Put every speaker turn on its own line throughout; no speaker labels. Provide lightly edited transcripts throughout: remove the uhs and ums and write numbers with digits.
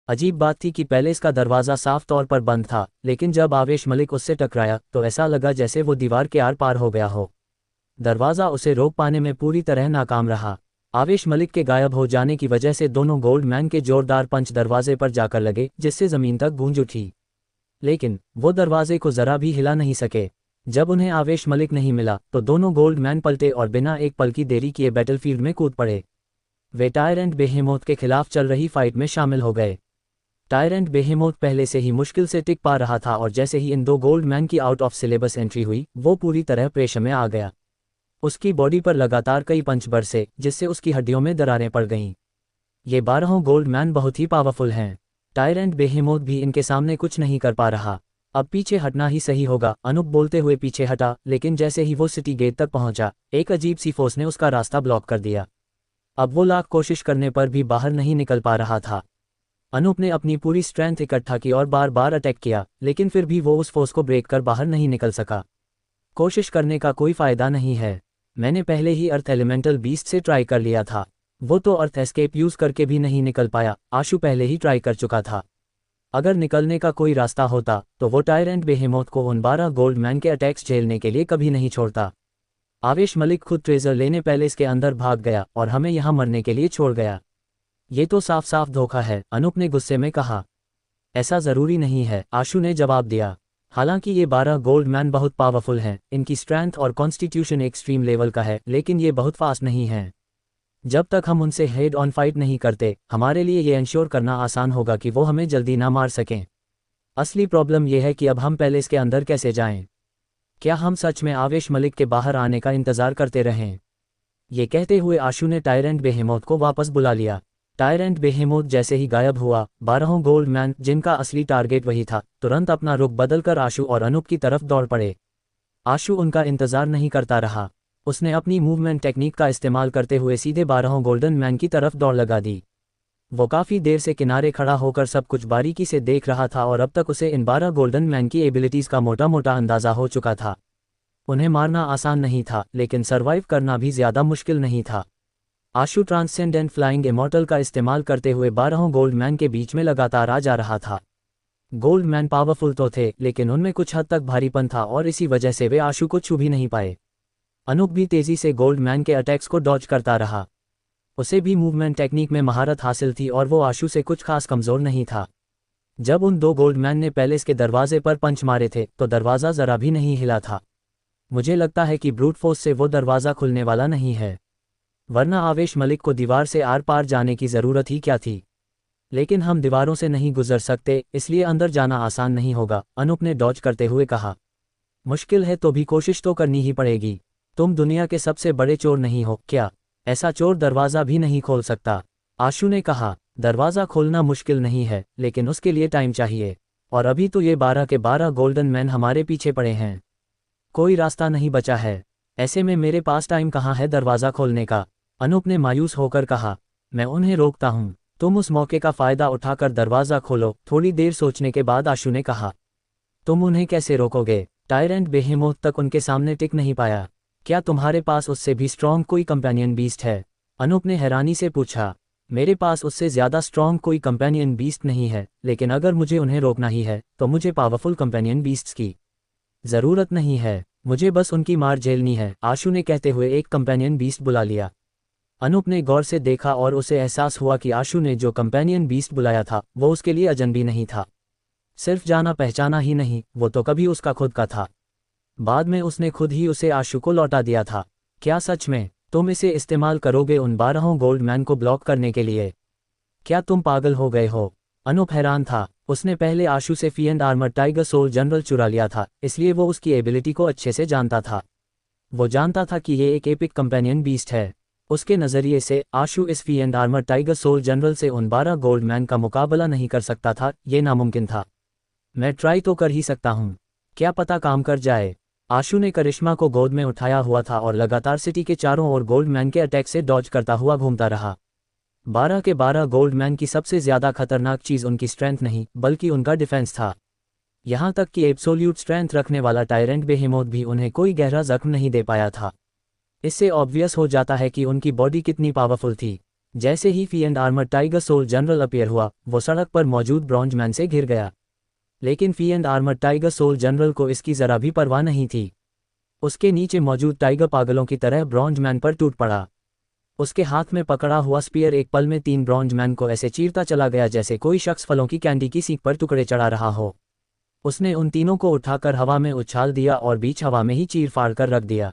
अजीब बात थी कि पहले इसका दरवाज़ा साफ तौर पर बंद था, लेकिन जब आवेश मलिक उससे टकराया तो ऐसा लगा जैसे वो दीवार के आर पार हो गया हो। दरवाज़ा उसे रोक पाने में पूरी तरह नाकाम रहा। आवेश मलिक के गायब हो जाने की वजह से दोनों गोल्डमैन के जोरदार पंच दरवाजे पर जाकर लगे, जिससे ज़मीन तक गूंज उठी। लेकिन वो दरवाजे को ज़रा भी हिला नहीं सके। जब उन्हें आवेश मलिक नहीं मिला तो दोनों गोल्डमैन पलटे और बिना एक पल की देरी किए बैटलफील्ड में कूद पड़े। वे टायरेंट बेहेमोथ के खिलाफ चल रही फाइट में शामिल हो गए। टायरेंट बेहेमोथ पहले से ही मुश्किल से टिक पा रहा था और जैसे ही इन दो गोल्डमैन की आउट ऑफ सिलेबस एंट्री हुई, वो पूरी तरह प्रेशर में आ गया। उसकी बॉडी पर लगातार कई पंच बरसे, जिससे उसकी हड्डियों में दरारें पड़ गईं। ये 12 गोल्डमैन बहुत ही पावरफुल हैं। टायरेंट बेहेमोथ भी इनके सामने कुछ नहीं कर पा रहा। अब पीछे हटना ही सही होगा, अनूप बोलते हुए पीछे हटा, लेकिन जैसे ही वो सिटी गेट तक पहुंचा, एक अजीब सी फोर्स ने उसका रास्ता ब्लॉक कर दिया। अब वो लाख कोशिश करने पर भी बाहर नहीं निकल पा रहा था। अनूप ने अपनी पूरी स्ट्रेंथ इकट्ठा की और बार बार अटैक किया, लेकिन फिर भी वो उस फोर्स को ब्रेक कर बाहर नहीं निकल सका। कोशिश करने का कोई फायदा नहीं है। मैंने पहले ही अर्थ एलिमेंटल बीस्ट से ट्राई कर लिया था, वो तो अर्थ एस्केप यूज करके भी नहीं निकल पाया। आशु पहले ही ट्राई कर चुका था। अगर निकलने का कोई रास्ता होता तो वो टायरेंट बेहेमोथ को उन 12 गोल्डमैन के अटैक्स झेलने के लिए कभी नहीं छोड़ता। आवेश मलिक खुद ट्रेजर लेने पैलेस के अंदर भाग गया और हमें यहाँ मरने के लिए छोड़ गया। ये तो साफ साफ धोखा है, अनूप ने गुस्से में कहा। ऐसा ज़रूरी नहीं है, आशु ने जवाब दिया। हालांकि ये 12 गोल्डमैन बहुत पावरफुल हैं, इनकी स्ट्रेंथ और कॉन्स्टिट्यूशन एक्सट्रीम लेवल का है, लेकिन ये बहुत फास्ट नहीं हैं। जब तक हम उनसे हेड ऑन फाइट नहीं करते, हमारे लिए ये इंश्योर करना आसान होगा कि वो हमें जल्दी ना मार सकें। असली प्रॉब्लम यह है कि अब हम पैलेस के अंदर कैसे जाएं? क्या हम सच में आवेश मलिक के बाहर आने का इंतज़ार करते रहें? ये कहते हुए आशु ने टायरेंट बेहेमोथ को वापस बुला लिया। टायरेंट बेहेमोथ जैसे ही गायब हुआ, 12 गोल्डमैन, जिनका असली टारगेट वही था, तुरंत अपना रुख बदलकर आशु और अनूप की तरफ दौड़ पड़े। आशु उनका इंतज़ार नहीं करता रहा। उसने अपनी मूवमेंट टेक्निक का इस्तेमाल करते हुए सीधे 12 गोल्डन मैन की तरफ दौड़ लगा दी। वो काफ़ी देर से किनारे खड़ा होकर सब कुछ बारीकी से देख रहा था और अब तक उसे इन 12 गोल्डन मैन की एबिलिटीज़ का मोटा मोटा अंदाज़ा हो चुका था। उन्हें मारना आसान नहीं था, लेकिन सर्वाइव करना भी ज़्यादा मुश्किल नहीं था। आशु ट्रांसेंडेंट फ्लाइंग इमॉर्टल का इस्तेमाल करते हुए 12 गोल्डमैन के बीच में लगातार आ जा रहा था। गोल्डमैन पावरफुल तो थे, लेकिन उनमें कुछ हद तक भारीपन था और इसी वजह से वे आशु को छू भी नहीं पाए। अनूप भी तेजी से गोल्डमैन के अटैक्स को डॉज करता रहा। उसे भी मूवमेंट टेक्निक में महारत हासिल थी और वो आशु से कुछ खास कमज़ोर नहीं था। जब उन दो गोल्डमैन ने पैलेस के दरवाजे पर पंच मारे थे तो दरवाज़ा ज़रा भी नहीं हिला था। मुझे लगता है कि ब्रूट फोर्स से वो दरवाज़ा खुलने वाला नहीं है, वरना आवेश मलिक को दीवार से आर पार जाने की ज़रूरत ही क्या थी। लेकिन हम दीवारों से नहीं गुजर सकते, इसलिए अंदर जाना आसान नहीं होगा, अनूप ने डॉज करते हुए कहा। मुश्किल है तो भी कोशिश तो करनी ही पड़ेगी। तुम दुनिया के सबसे बड़े चोर नहीं हो क्या? ऐसा चोर दरवाज़ा भी नहीं खोल सकता, आशु ने कहा। दरवाज़ा खोलना मुश्किल नहीं है, लेकिन उसके लिए टाइम चाहिए, और अभी तो ये 12 के 12 गोल्डन मैन हमारे पीछे पड़े हैं। कोई रास्ता नहीं बचा है। ऐसे में मेरे पास टाइम कहाँ है दरवाज़ा खोलने का? अनूप ने मायूस होकर कहा। मैं उन्हें रोकता हूँ, तुम उस मौके का फ़ायदा उठाकर दरवाज़ा खोलो, थोड़ी देर सोचने के बाद आशु ने कहा। तुम उन्हें कैसे रोकोगे? टायरेंट बेहेमोथ तक उनके सामने टिक नहीं पाया। क्या तुम्हारे पास उससे भी स्ट्रॉन्ग कोई कंपेनियन बीस्ट है? अनूप ने हैरानी से पूछा। मेरे पास उससे ज़्यादा स्ट्रॉन्ग कोई कंपेनियन बीस्ट नहीं है, लेकिन अगर मुझे उन्हें रोकना ही है तो मुझे पावरफुल कंपेनियन बीस्ट्स की ज़रूरत नहीं है, मुझे बस उनकी मार झेलनी है, आशु ने कहते हुए एक कंपेनियन बीस्ट बुला लिया। अनूप ने गौर से देखा और उसे एहसास हुआ कि आशु ने जो कंपेनियन बीस्ट बुलाया था वो उसके लिए अजनबी नहीं था। सिर्फ जाना पहचाना ही नहीं, वो तो कभी उसका खुद का था। बाद में उसने खुद ही उसे आशु को लौटा दिया था। क्या सच में तुम इसे इस्तेमाल करोगे उन 12 गोल्डमैन को ब्लॉक करने के लिए? क्या तुम पागल हो गए हो? अनूप हैरान था। उसने पहले आशु से fee and armour tiger soul general चुरा लिया था, इसलिए वो उसकी एबिलिटी को अच्छे से जानता था। वो जानता था कि ये एक एपिक कंपेनियन बीस्ट है। उसके नज़रिए से आशु इस fee and armour tiger soul general से उन 12 गोल्डमैन का मुकाबला नहीं कर सकता था, ये नामुमकिन था। मैं ट्राई तो कर ही सकता हूँ, क्या पता काम कर जाए। आशु ने करिश्मा को गोद में उठाया हुआ था और लगातार सिटी के चारों ओर गोल्डमैन के अटैक से डॉज करता हुआ घूमता रहा। 12 के 12 गोल्डमैन की सबसे ज़्यादा खतरनाक चीज़ उनकी स्ट्रेंथ नहीं, बल्कि उनका डिफेंस था। यहाँ तक कि एब्सोल्यूट स्ट्रेंथ रखने वाला टायरेंट बेहेमोथ भी उन्हें कोई गहरा जख्म नहीं दे पाया था। इससे ऑब्वियस हो जाता है कि उनकी बॉडी कितनी पावरफुल थी। जैसे ही फी and armour tiger soul general appear हुआ, वो सड़क पर मौजूद ब्रॉन्ज मैन से घिर गया। लेकिन fee and armour tiger soul general को इसकी जरा भी परवाह नहीं थी। उसके नीचे मौजूद टाइगर पागलों की तरह ब्रॉन्ज मैन पर टूट पड़ा। उसके हाथ में पकड़ा हुआ स्पीयर एक पल में 3 ब्रॉन्ज मैन को ऐसे चीरता चला गया जैसे कोई शख्स फलों की कैंडी की सीख पर टुकड़े चढ़ा रहा हो। उसने उन तीनों को उठाकर हवा में उछाल दिया और बीच हवा में ही चीर फाड़ कर रख दिया।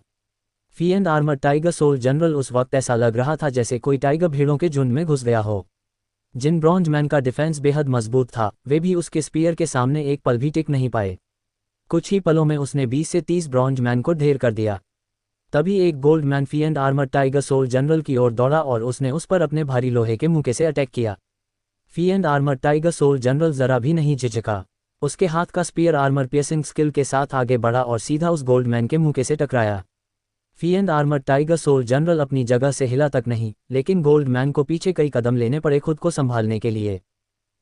Fee and armour tiger soul general उस वक्त ऐसा लग रहा था जैसे कोई टाइगर भीड़ों के झुंड में घुस गया हो। जिन ब्रॉन्ज मैन का डिफेंस बेहद मजबूत था, वे भी उसके स्पीयर के सामने एक पल भी टिक नहीं पाए। कुछ ही पलों में उसने 20 से 30 ब्रॉन्ज मैन को ढेर कर दिया। तभी एक gold man fee and armour tiger soul general की ओर दौड़ा और उसने उस पर अपने भारी लोहे के मुक्के से अटैक किया। Fee and armour tiger soul general जरा भी नहीं झिझका। उसके हाथ का स्पीयर आर्मर पियर्सिंग स्किल के साथ आगे बढ़ा और सीधा उस गोल्ड मैन के मुक्के से टकराया। Fee and armour tiger soul general अपनी जगह से हिला तक नहीं, लेकिन गोल्ड मैन को पीछे कई कदम लेने पड़े खुद को संभालने के लिए।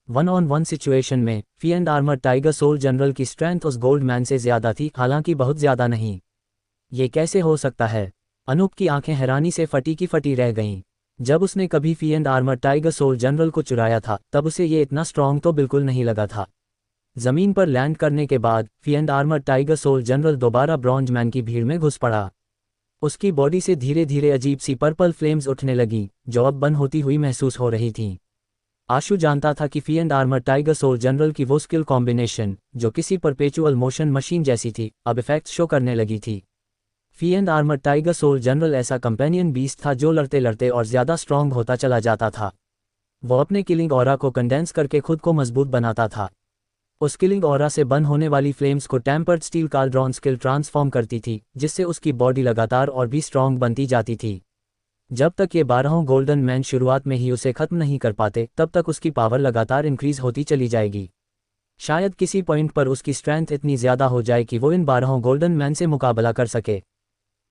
1-on-1 सिचुएशन में fee and armour tiger soul general की स्ट्रेंथ उस गोल्ड मैन से ज्यादा थी, हालांकि बहुत ज्यादा नहीं। ये कैसे हो सकता है? अनूप की आंखें हैरानी से फटी की फटी रह गईं। जब उसने कभी fee and armour tiger soul general को चुराया था, तब उसे ये इतना स्ट्रॉन्ग तो बिल्कुल नहीं लगा था। जमीन पर लैंड करने के बाद fee and armour tiger soul general दोबारा ब्रॉन्ज मैन की भीड़ में घुस पड़ा। उसकी बॉडी से धीरे धीरे अजीब सी पर्पल फ्लेम्स उठने लगीं, जो अब बंद होती हुई महसूस हो रही थीं। आशु जानता था कि fee and armour tiger soul general की वो स्किल कॉम्बिनेशन, जो किसी परपेचुअल मोशन मशीन जैसी थी, अब इफेक्ट्स शो करने लगी थी। Fee and armour tiger soul general ऐसा कंपेनियन बीस्ट था जो लड़ते लड़ते और ज़्यादा स्ट्रॉन्ग होता चला जाता था। वो अपने किलिंग ऑरा को कंडेंस करके खुद को मजबूत बनाता था। उस किलिंग ऑरा से बर्न होने वाली फ्लेम्स को टेम्पर्ड स्टील काल्ड्रॉन स्किल ट्रांसफॉर्म करती थी, जिससे उसकी बॉडी लगातार और भी स्ट्रॉन्ग बनती जाती थी। जब तक ये 12 गोल्डन मैन शुरुआत में ही उसे खत्म नहीं कर पाते, तब तक उसकी पावर लगातार इंक्रीज होती चली जाएगी। शायद किसी पॉइंट पर उसकी स्ट्रेंथ इतनी ज़्यादा हो जाए कि वो इन 12 गोल्डन मैन से मुकाबला कर सके।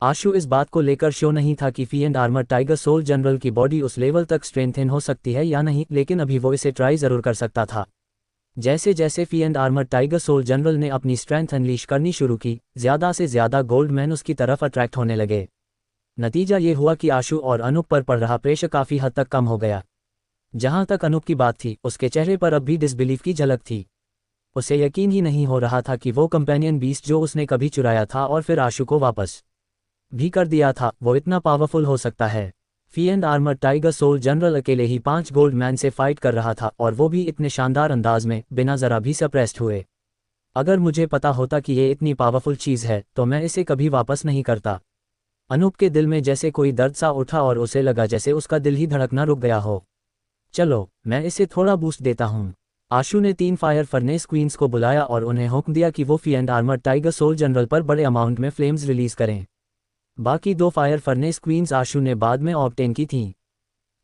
आशु इस बात को लेकर श्योर नहीं था कि fee and armour tiger soul general की बॉडी उस लेवल तक स्ट्रेंथन हो सकती है या नहीं, लेकिन अभी वो इसे ट्राई ज़रूर कर सकता था। जैसे जैसे fee and armour tiger soul general ने अपनी स्ट्रेंथ अनलीश करनी शुरू की, ज़्यादा से ज़्यादा गोल्ड मैन उसकी तरफ अट्रैक्ट होने लगे। नतीजा ये हुआ कि आशु और अनूप पर पड़ रहा प्रेशर काफ़ी हद तक कम हो गया। जहाँ तक अनूप की बात थी, उसके चेहरे पर अब भी डिसबिलीफ की झलक थी। उसे यकीन ही नहीं हो रहा था कि वो कंपेनियन बीस्ट जो उसने कभी चुराया था और फिर आशु को वापस भी कर दिया था, वो इतना पावरफुल हो सकता है। Fee and armour tiger soul general अकेले ही 5 गोल्ड मैन से फाइट कर रहा था, और वो भी इतने शानदार अंदाज में, बिना ज़रा भी सप्रेस्ड हुए। अगर मुझे पता होता कि ये इतनी पावरफुल चीज़ है, तो मैं इसे कभी वापस नहीं करता। अनूप के दिल में जैसे कोई दर्द सा उठा और उसे लगा जैसे उसका दिल ही धड़कना रुक गया हो। चलो, मैं इसे थोड़ा बूस्ट देता हूँ। आशु ने 3 फायर फर्नेस क्वींस को बुलाया और उन्हें हुक्म दिया कि वो fee and armour tiger soul general पर बड़े अमाउंट में फ्लेम्स रिलीज करें। बाकी 2 फायर फर्नेस क्वींस आशु ने बाद में ऑब्टेन की थीं,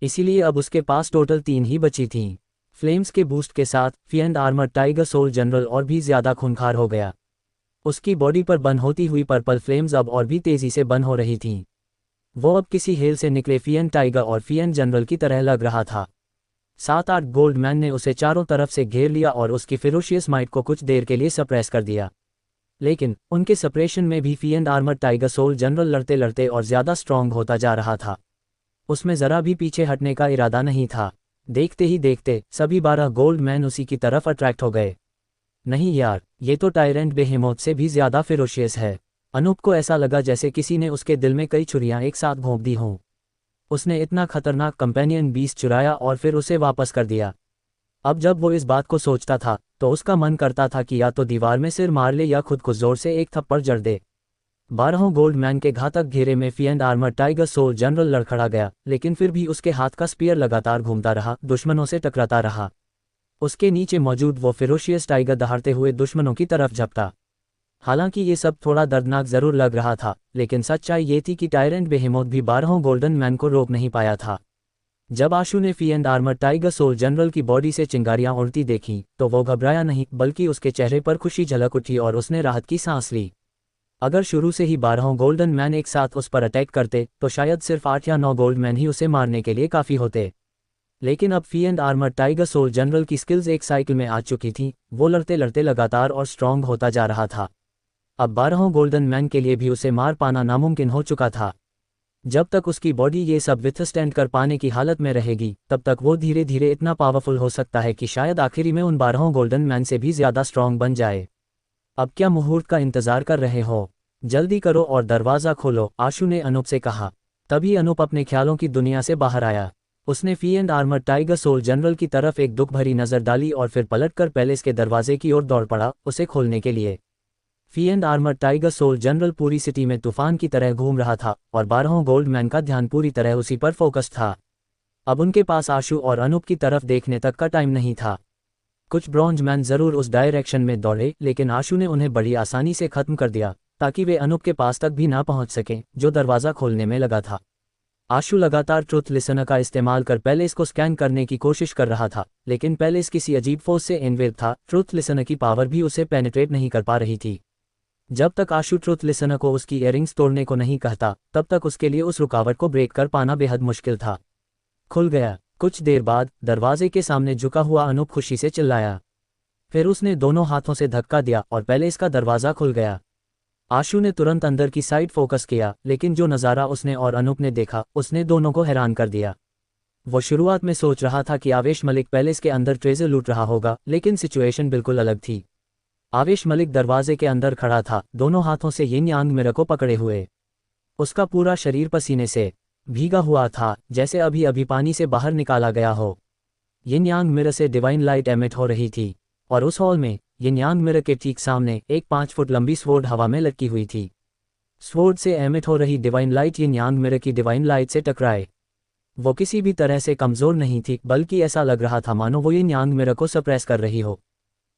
इसीलिए अब उसके पास टोटल 3 ही बची थीं। फ्लेम्स के बूस्ट के साथ fee and armour tiger soul general और भी ज़्यादा खूंखार हो गया। उसकी बॉडी पर बर्न होती हुई पर्पल फ्लेम्स अब और भी तेज़ी से बर्न हो रही थीं। वो अब किसी हेल से निकले फी एंड टाइगर और फी एंड जनरल की तरह लग रहा था। 7-8 गोल्ड मैन ने उसे चारों तरफ से घेर लिया और उसकी फिरोशियस माइट को कुछ देर के लिए सप्रेस कर दिया। लेकिन उनके सप्रेशन में भी fee and armour tiger soul general लड़ते लड़ते और ज़्यादा स्ट्रॉन्ग होता जा रहा था। उसमें ज़रा भी पीछे हटने का इरादा नहीं था। देखते ही देखते सभी 12 गोल्ड मैन उसी की तरफ अट्रैक्ट हो गए। नहीं यार, ये तो टायरेंट बेहेमोथ से भी ज़्यादा फिरोशियस है। अनूप को ऐसा लगा जैसे किसी ने उसके दिल में कई छुरियां एक साथ भोंक दी हों। उसने इतना खतरनाक कंपेनियन बीस्ट चुराया और फिर उसे वापस कर दिया। अब जब वो इस बात को सोचता था, तो उसका मन करता था कि या तो दीवार में सिर मार ले या खुद को जोर से एक थप्पड़ जड़ दे। 12 गोल्ड मैन के घातक घेरे में fee and armour tiger soul general लड़खड़ा गया, लेकिन फिर भी उसके हाथ का स्पीयर लगातार घूमता रहा, दुश्मनों से टकराता रहा। उसके नीचे मौजूद वो फिरोशियस टाइगर दहाड़ते हुए दुश्मनों की तरफ झपटा। हालांकि ये सब थोड़ा दर्दनाक जरूर लग रहा था, लेकिन सच्चाई ये थी कि टायरेंट बेहेमोथ भी 12 गोल्डन मैन को रोक नहीं पाया था। जब आशु ने fee and armour tiger soul general की बॉडी से चिंगारियां उड़ती देखी, तो वो घबराया नहीं, बल्कि उसके चेहरे पर खुशी झलक उठी और उसने राहत की सांस ली। अगर शुरू से ही 12 गोल्डन मैन एक साथ उस पर अटैक करते, तो शायद सिर्फ 8 या 9 गोल्ड मैन ही उसे मारने के लिए काफ़ी होते। लेकिन अब fee and armour tiger soul general की स्किल्स एक साइकिल में आ चुकी थीं। वो लड़ते लड़ते लगातार और स्ट्रॉन्ग होता जा रहा था। अब 12 गोल्डन मैन के लिए भी उसे मार पाना नामुमकिन हो चुका था। जब तक उसकी बॉडी ये सब विथस्टैंड कर पाने की हालत में रहेगी, तब तक वो धीरे धीरे इतना पावरफुल हो सकता है कि शायद आखिरी में उन 12 गोल्डन मैन से भी ज़्यादा स्ट्रॉन्ग बन जाए। अब क्या मुहूर्त का इंतज़ार कर रहे हो? जल्दी करो और दरवाज़ा खोलो, आशु ने अनूप से कहा। तभी अनूप अपने ख्यालों की दुनिया से बाहर आया। उसने fee and armour tiger soul general की तरफ एक दुख भरी नज़र डाली और फिर पलटकर पैलेस के दरवाजे की ओर दौड़ पड़ा, उसे खोलने के लिए। Fee and armour tiger soul general पूरी सिटी में तूफान की तरह घूम रहा था और 12 गोल्डमैन का ध्यान पूरी तरह उसी पर फोकस था। अब उनके पास आशु और अनूप की तरफ देखने तक का टाइम नहीं था। कुछ ब्रॉन्ज मैन जरूर उस डायरेक्शन में दौड़े, लेकिन आशु ने उन्हें बड़ी आसानी से खत्म कर दिया ताकि वे अनूप के पास तक भी ना पहुंच सकें, जो दरवाज़ा खोलने में लगा था। आशु लगातार ट्रुथ लिसनर का इस्तेमाल कर पैलेस को स्कैन करने की कोशिश कर रहा था, लेकिन पैलेस किसी अजीब फोर्स से इन्वेल्व था। ट्रुथ लिसनर की पावर भी उसे पेनिट्रेट नहीं कर पा रही थी। जब तक आशु ट्रुथ लिसनर को उसकी इयरिंग्स तोड़ने को नहीं कहता, तब तक उसके लिए उस रुकावट को ब्रेक कर पाना बेहद मुश्किल था। खुल गया। कुछ देर बाद दरवाजे के सामने झुका हुआ अनूप खुशी से चिल्लाया। फिर उसने दोनों हाथों से धक्का दिया और पैलेस का दरवाज़ा खुल गया। आशु ने तुरंत अंदर की साइड फोकस किया, लेकिन जो नज़ारा उसने और अनूप ने देखा, उसने दोनों को हैरान कर दिया। वो शुरुआत में सोच रहा था कि आवेश मलिक पैलेस के अंदर ट्रेजर लूट रहा होगा, लेकिन सिचुएशन बिल्कुल अलग थी। आवेश मलिक दरवाजे के अंदर खड़ा था, दोनों हाथों से यिन यांग मिरर को पकड़े हुए। उसका पूरा शरीर पसीने से भीगा हुआ था, जैसे अभी अभी पानी से बाहर निकाला गया हो। यिन यांग मिरर से डिवाइन लाइट एमिट हो रही थी, और उस हॉल में यिन यांग मिरर के ठीक सामने एक 5 फुट लंबी स्वॉर्ड हवा में लटकी हुई थी। स्वॉर्ड से एमिट हो रही डिवाइन लाइट यिन यांग मिरर की डिवाइन लाइट से टकराए। वो किसी भी तरह से कमज़ोर नहीं थी, बल्कि ऐसा लग रहा था मानो वो यिन यांग मिरर को सप्रेस कर रही हो।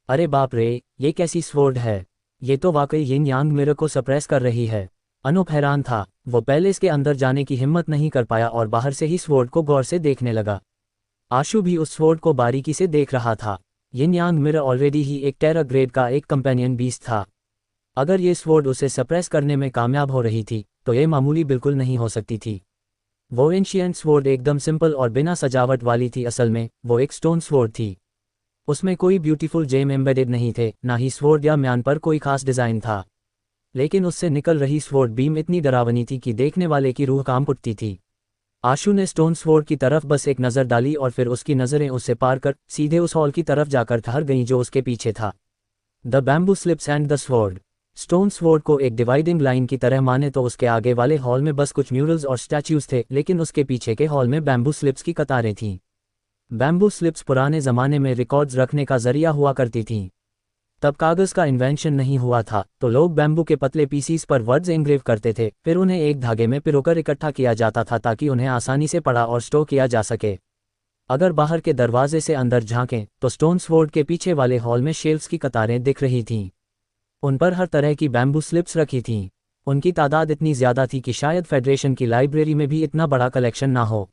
अरे बाप रे, ये कैसी स्वॉर्ड है? ये तो वाकई यिन यांग मिरर को सप्रेस कर रही है। अनूप हैरान था। वो पैलेस के अंदर जाने की हिम्मत नहीं कर पाया और बाहर से ही स्वॉर्ड को गौर से देखने लगा। आशु भी उस स्वॉर्ड को बारीकी से देख रहा था। यिन यांग मिरर ऑलरेडी ही एक टेरर ग्रेड का एक कंपेनियन बीस्ट था। अगर ये स्वॉर्ड उसे सप्रेस करने में कामयाब हो रही थी, तो ये मामूली बिल्कुल नहीं हो सकती थी। वो एंशिएंट स्वॉर्ड एकदम सिंपल और बिना सजावट वाली थी। असल में वो एक स्टोन स्वॉर्ड थी। उसमें कोई ब्यूटीफुल जेम एम्बेडेड नहीं थे, ना ही स्वॉर्ड या म्यान पर कोई खास डिज़ाइन था। लेकिन उससे निकल रही स्वॉर्ड बीम इतनी डरावनी थी कि देखने वाले की रूह कांप उठती थी। आशु ने स्टोन स्वॉर्ड की तरफ बस एक नज़र डाली और फिर उसकी नज़रें उससे पार कर सीधे उस हॉल की तरफ जाकर ठहर गईं जो उसके पीछे था। The bamboo slips and the sword. Stone sword को एक डिवाइडिंग लाइन की तरह माने तो उसके आगे वाले हॉल में बस कुछ म्यूरल्स और स्टैच्यूज थे, लेकिन उसके पीछे के हॉल में बैम्बू स्लिप्स की कतारें थीं। बैम्बू स्लिप्स पुराने ज़माने में रिकॉर्ड्स रखने का जरिया हुआ करती थीं। तब कागज़ का इन्वेंशन नहीं हुआ था, तो लोग बैम्बू के पतले पीसीस पर वर्ड्स एंग्रेव करते थे, फिर उन्हें एक धागे में पिरोकर इकट्ठा किया जाता था ताकि उन्हें आसानी से पढ़ा और स्टोर किया जा सके। अगर बाहर के दरवाजे से अंदर झांकें तो स्टोन स्वॉर्ड के पीछे वाले हॉल में शेल्फ्स की कतारें दिख रही थीं। उन पर हर तरह की बैम्बू स्लिप्स रखी थीं। उनकी तादाद इतनी ज़्यादा थी कि शायद फेडरेशन की लाइब्रेरी में भी इतना बड़ा कलेक्शन ना हो।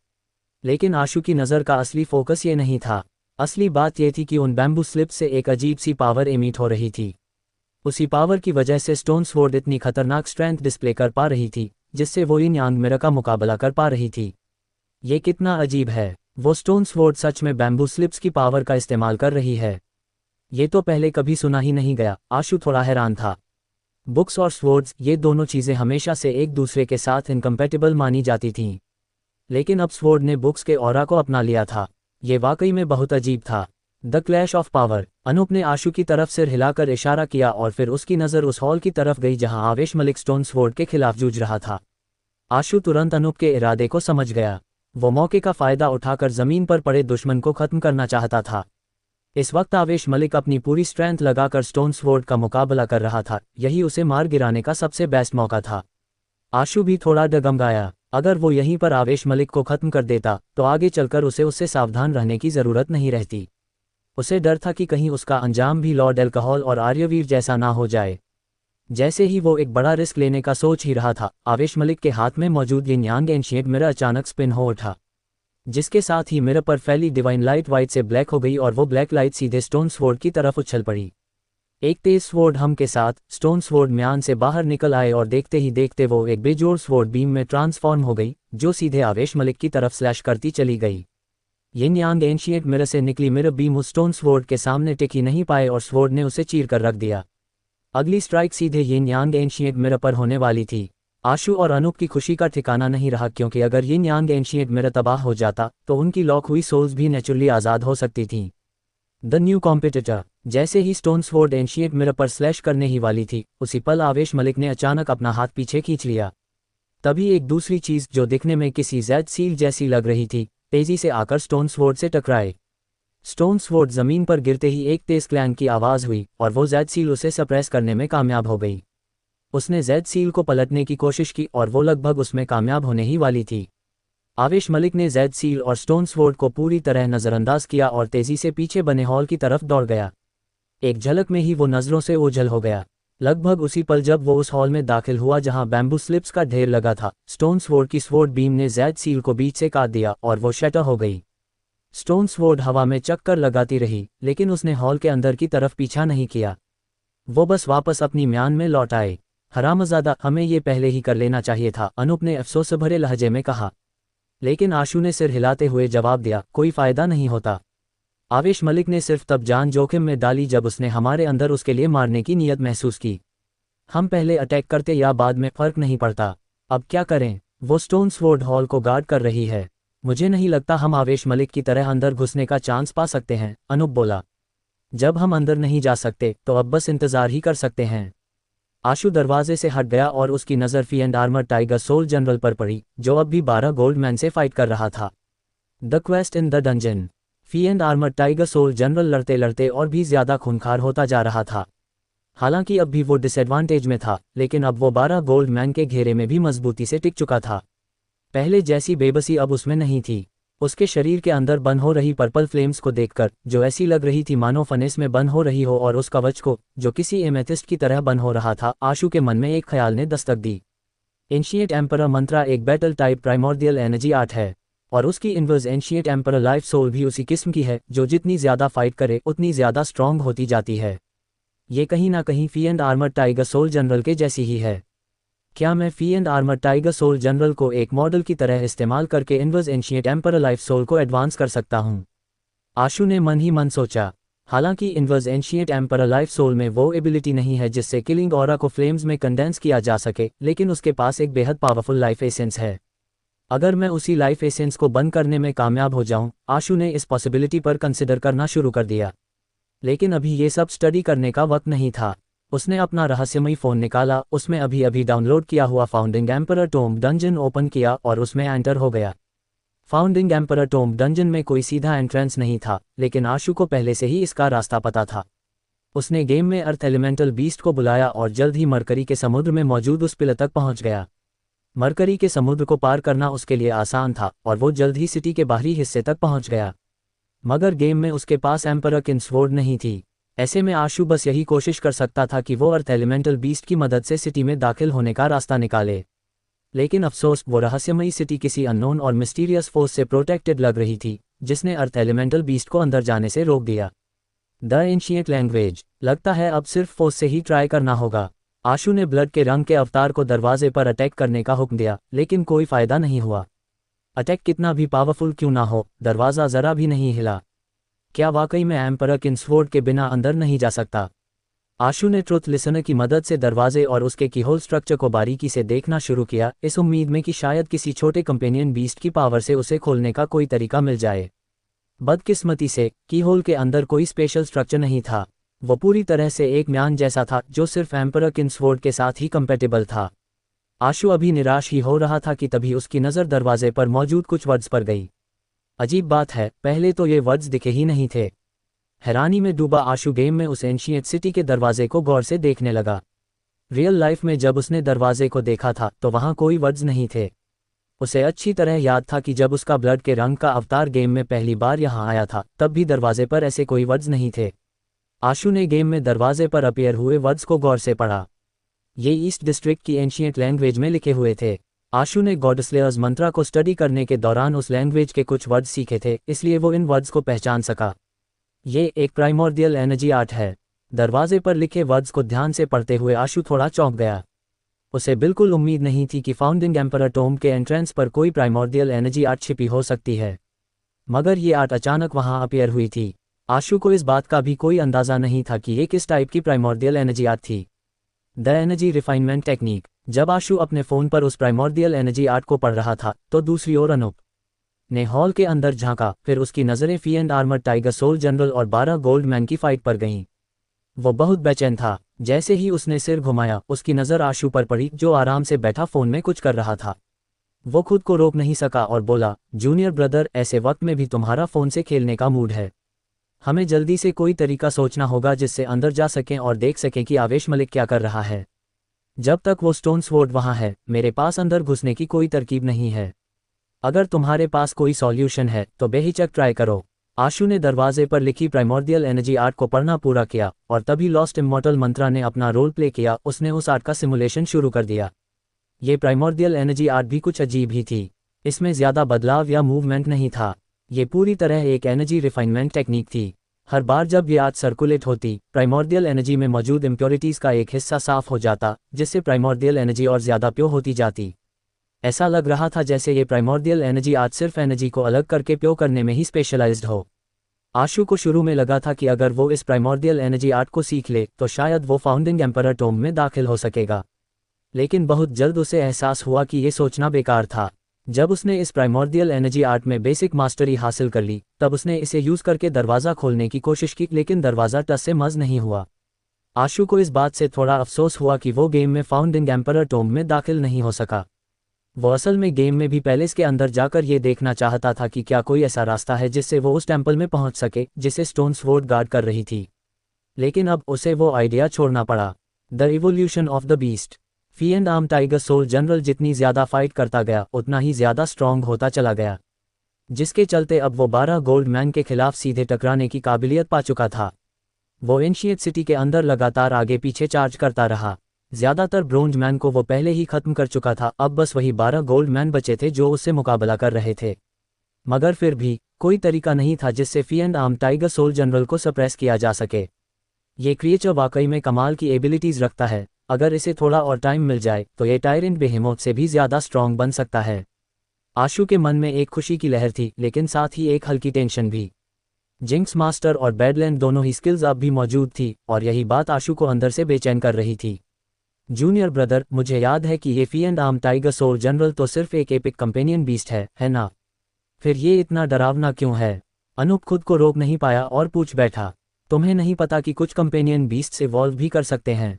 लेकिन आशु की नज़र का असली फोकस ये नहीं था। असली बात यह थी कि उन बैम्बू स्लिप्स से एक अजीब सी पावर एमिट हो रही थी। उसी पावर की वजह से स्टोन स्वॉर्ड इतनी खतरनाक स्ट्रेंथ डिस्प्ले कर पा रही थी, जिससे वो यिन यांग मिरर का मुकाबला कर पा रही थी। ये कितना अजीब है, वो स्टोन स्वॉर्ड सच में बैम्बू स्लिप्स की पावर का इस्तेमाल कर रही है। ये तो पहले कभी सुना ही नहीं गया। आशु थोड़ा हैरान था। बुक्स और स्वॉर्ड्स, ये दोनों चीज़ें हमेशा से एक दूसरे के साथ इनकम्पैटिबल मानी जाती थीं, लेकिन अब स्वॉर्ड ने बुक्स के ऑरा को अपना लिया था। ये वाकई में बहुत अजीब था। The clash of power. Anoop ने आशु की तरफ सिर हिलाकर इशारा किया और फिर उसकी नज़र उस हॉल की तरफ गई जहां आवेश मलिक स्टोन स्वॉर्ड के खिलाफ जूझ रहा था। आशु तुरंत अनूप के इरादे को समझ गया। वो मौके का फ़ायदा उठाकर ज़मीन पर पड़े दुश्मन को ख़त्म करना चाहता था। इस वक्त आवेश मलिक अपनी पूरी स्ट्रेंथ लगाकर स्टोन स्वॉर्ड का मुकाबला कर रहा था। यही उसे मार गिराने का सबसे बेस्ट मौका था। आशु भी थोड़ा डगमगाया। अगर वो यहीं पर आवेश मलिक को ख़त्म कर देता तो आगे चलकर उसे उससे सावधान रहने की ज़रूरत नहीं रहती। उसे डर था कि कहीं उसका अंजाम भी लॉर्ड अल्कोहल और आर्यवीर जैसा ना हो जाए। जैसे ही वो एक बड़ा रिस्क लेने का सोच ही रहा था, आवेश मलिक के हाथ में मौजूद यिन यांग एंशिएंट मिरर अचानक स्पिन हो उठा, जिसके साथ ही मिरर पर फैली डिवाइन लाइट वाइट से ब्लैक हो गई और वो ब्लैक लाइट सीधे स्टोन स्वॉर्ड की तरफ उछल पड़ी। एक तेज स्वॉर्ड हम के साथ स्टोन स्वॉर्ड म्यान से बाहर निकल आए और देखते ही देखते वो एक बेजोड़ स्वॉर्ड बीम में ट्रांसफॉर्म हो गई, जो सीधे आवेश मलिक की तरफ स्लैश करती चली गई। यिन यांग एंशिएंट मिरर से निकली मिरर बीम उस स्टोन स्वॉर्ड के सामने टिक ही नहीं पाए और स्वॉर्ड ने उसे चीर कर रख दिया। अगली स्ट्राइक सीधे यिन यांग एंशिएंट मिरर पर होने वाली थी। आशु और अनूप की खुशी का ठिकाना नहीं रहा, क्योंकि अगर यिन यांग एंशिएंट मिरर तबाह हो जाता तो उनकी लॉक हुई सोल्स भी नेचुरली आज़ाद हो सकती थीं। The new competitor. जैसे ही स्टोन स्वॉर्ड एंशिएंट मिरर पर स्लैश करने ही वाली थी, उसी पल आवेश मलिक ने अचानक अपना हाथ पीछे खींच लिया। तभी एक दूसरी चीज जो दिखने में किसी जेड सील जैसी लग रही थी, तेजी से आकर स्टोन स्वॉर्ड से टकराए। स्टोन स्वॉर्ड जमीन पर गिरते ही एक तेज क्लैंग की आवाज हुई और वो जेड सील उसे सप्रेस करने में कामयाब हो गई। उसने जेड सील को पलटने की कोशिश की और वो लगभग उसमें कामयाब होने ही वाली थी। आवेश मलिक ने जेड सील और स्टोन स्वॉर्ड को पूरी तरह नज़रअंदाज किया और तेजी से पीछे बने हॉल की तरफ दौड़ गया। एक झलक में ही वो नज़रों से ओझल हो गया। लगभग उसी पल जब वो उस हॉल में दाखिल हुआ जहां बैम्बू स्लिप्स का ढेर लगा था, स्टोन स्वॉर्ड की स्वॉर्ड बीम ने जेड सील को बीच से काट दिया और वो शटर हो गई। स्टोन स्वॉर्ड हवा में चक्कर लगाती रही, लेकिन उसने हॉल के अंदर की तरफ पीछा नहीं किया। वो बस वापस अपनी म्यान में लौट आए। हरामजादा, हमें ये पहले ही कर लेना चाहिए था, अनूप ने अफसोस भरे लहजे में कहा। लेकिन आशु ने सिर हिलाते हुए जवाब दिया, कोई फायदा नहीं होता। आवेश मलिक ने सिर्फ तब जान जोखिम में डाली जब उसने हमारे अंदर उसके लिए मारने की नीयत महसूस की। हम पहले अटैक करते या बाद में फर्क नहीं पड़ता। अब क्या करें? वो स्टोन स्वॉर्ड हॉल को गार्ड कर रही है। मुझे नहीं लगता हम आवेश मलिक की तरह अंदर घुसने का चांस पा सकते हैं, अनूप बोला। जब हम अंदर नहीं जा सकते तो अब बस इंतजार ही कर सकते हैं। आशु दरवाजे से हट गया और उसकी नज़र fee and armour tiger soul general पर पड़ी, जो अब भी 12 गोल्ड मैन से फाइट कर रहा था। The quest in the dungeon. Fee and armour tiger soul general लड़ते लड़ते और भी ज्यादा खूंखार होता जा रहा था। हालांकि अब भी वो डिसएडवांटेज में था, लेकिन अब वो 12 गोल्ड मैन के घेरे में भी मजबूती से टिक चुका था। पहले जैसी बेबसी अब उसमें नहीं थी। उसके शरीर के अंदर बंद हो रही पर्पल फ्लेम्स को देखकर, जो ऐसी लग रही थी मानो फनेस में बंद हो रही हो, और उस कवच को जो किसी एमेथिस्ट की तरह बंद हो रहा था, आशु के मन में एक ख्याल ने दस्तक दी। एंशिएंट एम्परर मंत्रा एक battle type primordial energy art है, और उसकी inverse ancient emperor life soul भी उसी किस्म की है, जो जितनी ज्यादा फाइट करे उतनी ज्यादा स्ट्रांग होती जाती है। ये कहीं ना कहीं fee and armour tiger soul general के जैसी ही है। क्या मैं fee and armour tiger soul general को एक मॉडल की तरह इस्तेमाल करके inverse ancient emperor life soul को एडवांस कर सकता हूँ? आशु ने मन ही मन सोचा। हालांकि inverse ancient emperor life soul में वो एबिलिटी नहीं है जिससे किलिंग ऑरा को फ्लेम्स में कंडेंस किया जा सके, लेकिन उसके पास एक बेहद पावरफुल लाइफ एसेंस है। अगर मैं उसी लाइफ एसेंस को बंद करने में कामयाब हो जाऊं, आशु ने इस पॉसिबिलिटी पर कंसिडर करना शुरू कर दिया। लेकिन अभी ये सब स्टडी करने का वक्त नहीं था। उसने अपना रहस्यमयी फ़ोन निकाला, उसमें अभी अभी डाउनलोड किया हुआ founding emperor tomb dungeon open किया और उसमें एंटर हो गया। फाउंडिंग एम्परर टोम्ब डंजन में कोई सीधा एंट्रेंस नहीं था, लेकिन आशु को पहले से ही इसका रास्ता पता था। उसने गेम में अर्थ एलिमेंटल बीस्ट को बुलाया और जल्द ही मरकरी के समुद्र में मौजूद उस पिलर तक पहुंच गया। मरकरी के समुद्र को पार करना उसके लिए आसान था और वो जल्द ही सिटी के बाहरी हिस्से तक पहुंच गया। मगर गेम में उसके पास एम्परर किंग्सवोर्ड नहीं थी। ऐसे में आशु बस यही कोशिश कर सकता था कि वो अर्थ एलिमेंटल बीस्ट की मदद से सिटी में दाखिल होने का रास्ता निकाले। लेकिन अफसोस, वो रहस्यमयी सिटी किसी अननोन और मिस्टीरियस फोर्स से प्रोटेक्टेड लग रही थी, जिसने अर्थ एलिमेंटल बीस्ट को अंदर जाने से रोक दिया। The ancient language. लगता है अब सिर्फ फोर्स से ही ट्राई करना होगा। आशु ने ब्लड के रंग के अवतार को दरवाजे पर अटैक करने का हुक्म दिया, लेकिन कोई फायदा नहीं हुआ। अटैक कितना भी पावरफुल क्यों ना हो, दरवाज़ा ज़रा भी नहीं हिला। क्या वाकई में एम्परर किंग्सवोर्ड के बिना अंदर नहीं जा सकता? आशु ने ट्रुथ लिसनर की मदद से दरवाजे और उसके कीहोल स्ट्रक्चर को बारीकी से देखना शुरू किया, इस उम्मीद में कि शायद किसी छोटे कंपेनियन बीस्ट की पावर से उसे खोलने का कोई तरीका मिल जाए। बदकिस्मती से कीहोल के अंदर कोई स्पेशल स्ट्रक्चर नहीं था। वो पूरी तरह से एक म्यान जैसा था जो सिर्फ एम्परर किंग्सवोर्ड के साथ ही कंपेटेबल था। आशु अभी निराश ही हो रहा था कि तभी उसकी नज़र दरवाजे पर मौजूद कुछ वर्ड्स पर गई। अजीब बात है, पहले तो ये वर्ड्स दिखे ही नहीं थे। हैरानी में डूबा आशु गेम में उस एंशिएंट सिटी के दरवाजे को गौर से देखने लगा। रियल लाइफ में जब उसने दरवाजे को देखा था तो वहाँ कोई वर्ड्स नहीं थे। उसे अच्छी तरह याद था कि जब उसका ब्लड के रंग का अवतार गेम में पहली बार यहाँ आया था, तब भी दरवाजे पर ऐसे कोई वर्ड्स नहीं थे। आशु ने गेम में दरवाजे पर अपीयर हुए वर्ड्स को गौर से पढ़ा। ये ईस्ट डिस्ट्रिक्ट की एंशिएंट लैंग्वेज में लिखे हुए थे। आशु ने गॉडस्लेयर्स मंत्रा को स्टडी करने के दौरान उस लैंग्वेज के कुछ वर्ड्स सीखे थे, इसलिए वो इन वर्ड्स को पहचान सका। ये एक प्राइमोर्डियल एनर्जी आर्ट है। दरवाजे पर लिखे वर्ड्स को ध्यान से पढ़ते हुए आशु थोड़ा चौंक गया। उसे बिल्कुल उम्मीद नहीं थी कि फाउंडिंग एम्परर टोम्ब के एंट्रेंस पर कोई प्राइमोर्डियल एनर्जी आर्ट छिपी हो सकती है। मगर ये आर्ट अचानक वहाँ अपीयर हुई थी। आशु को इस बात का भी कोई अंदाज़ा नहीं था कि ये किस टाइप की प्राइमोर्डियल एनर्जी आर्ट थी। The energy refinement technique. जब आशु अपने फ़ोन पर उस प्राइमोर्डियल एनर्जी आर्ट को पढ़ रहा था तो दूसरी ओर अनूप ने हॉल के अंदर झांका। फिर उसकी नज़रें fee and armour tiger soul general और 12 गोल्ड मैन की फाइट पर गईं। वो बहुत बेचैन था। जैसे ही उसने सिर घुमाया उसकी नज़र आशु पर पड़ी जो आराम से बैठा फ़ोन में कुछ कर रहा था। वो खुद को रोक नहीं सका और बोला, जूनियर ब्रदर, ऐसे वक्त में भी तुम्हारा फ़ोन से खेलने का मूड है। हमें जल्दी से कोई तरीका सोचना होगा जिससे अंदर जा सकें और देख सकें कि आवेश मलिक क्या कर रहा है। जब तक वो स्टोन स्वॉर्ड वहाँ है मेरे पास अंदर घुसने की कोई तरकीब नहीं है। अगर तुम्हारे पास कोई सॉल्यूशन है तो बेहिचक ट्राई करो। आशु ने दरवाजे पर लिखी प्राइमोर्डियल एनर्जी आर्ट को पढ़ना पूरा किया और तभी लॉस्ट इमॉर्टल मंत्रा ने अपना रोल प्ले किया। उसने उस आर्ट का सिमुलेशन शुरू कर दिया। ये प्राइमोर्डियल एनर्जी आर्ट भी कुछ अजीब ही थी। इसमें ज़्यादा बदलाव या मूवमेंट नहीं था। ये पूरी तरह एक एनर्जी रिफाइनमेंट टेक्निक थी। हर बार जब ये आर्ट सर्कुलेट होती प्राइमोर्डियल एनर्जी में मौजूद इम्प्योरिटीज़ का एक हिस्सा साफ हो जाता जिससे प्राइमोर्डियल एनर्जी और ज़्यादा प्योर होती जाती। ऐसा लग रहा था जैसे ये प्राइमोर्डियल एनर्जी आर्ट सिर्फ एनर्जी को अलग करके प्योर करने में ही स्पेशलाइज्ड हो। आशु को शुरू में लगा था कि अगर वो इस प्राइमोर्डियल एनर्जी आर्ट को सीख ले तो शायद वो फाउंडिंग एम्परर टोम में दाखिल हो सकेगा। लेकिन बहुत जल्द उसे एहसास हुआ कि ये सोचना बेकार था। जब उसने इस प्राइमोर्डियल एनर्जी आर्ट में बेसिक मास्टरी हासिल कर ली तब उसने इसे यूज़ करके दरवाज़ा खोलने की कोशिश की, लेकिन दरवाज़ा टस से मज़ नहीं हुआ। आशु को इस बात से थोड़ा अफसोस हुआ कि वो गेम में फाउंडिंग एम्परर टोम में दाखिल नहीं हो सका। वो असल में गेम में भी पैलेस के अंदर जाकर ये देखना चाहता था कि क्या कोई ऐसा रास्ता है जिससे वो उस टेम्पल में पहुंच सके जिसे स्टोन स्वॉर्ड गार्ड कर रही थी। लेकिन अब उसे वो आइडिया छोड़ना पड़ा। The evolution of the beast. Fiend arm tiger soul general जितनी ज़्यादा फाइट करता गया उतना ही ज़्यादा स्ट्रॉन्ग होता चला गया, जिसके चलते अब वो 12 गोल्ड मैन के खिलाफ सीधे टकराने की काबिलियत पा चुका था। वो एंशियंट सिटी के अंदर लगातार आगे पीछे चार्ज करता रहा। ज़्यादातर ब्रोंज मैन को वो पहले ही खत्म कर चुका था। अब बस वही 12 गोल्ड मैन बचे थे जो उससे मुकाबला कर रहे थे। मगर फिर भी कोई तरीका नहीं था जिससे fiend arm tiger soul general को सप्रेस किया जा सके। ये क्रिएचर वाकई में कमाल की एबिलिटीज़ रखता है। अगर इसे थोड़ा और टाइम मिल जाए तो ये टायरेंट बेहेमोथ से भी ज़्यादा स्ट्रॉन्ग बन सकता है। आशु के मन में एक खुशी की लहर थी लेकिन साथ ही एक हल्की टेंशन भी। जिंक्स मास्टर और बैडलैंड दोनों ही स्किल्स अब भी मौजूद थी और यही बात आशु को अंदर से बेचैन कर रही थी। जूनियर ब्रदर, मुझे याद है कि ये fiend arm tiger soul general तो सिर्फ एक एपिक कंपेनियन बीस्ट है ना? फिर ये इतना डरावना क्यों है? अनूप खुद को रोक नहीं पाया और पूछ बैठा, तुम्हें नहीं पता कि कुछ कंपेनियन बीस्ट्स इवॉल्व भी कर सकते हैं?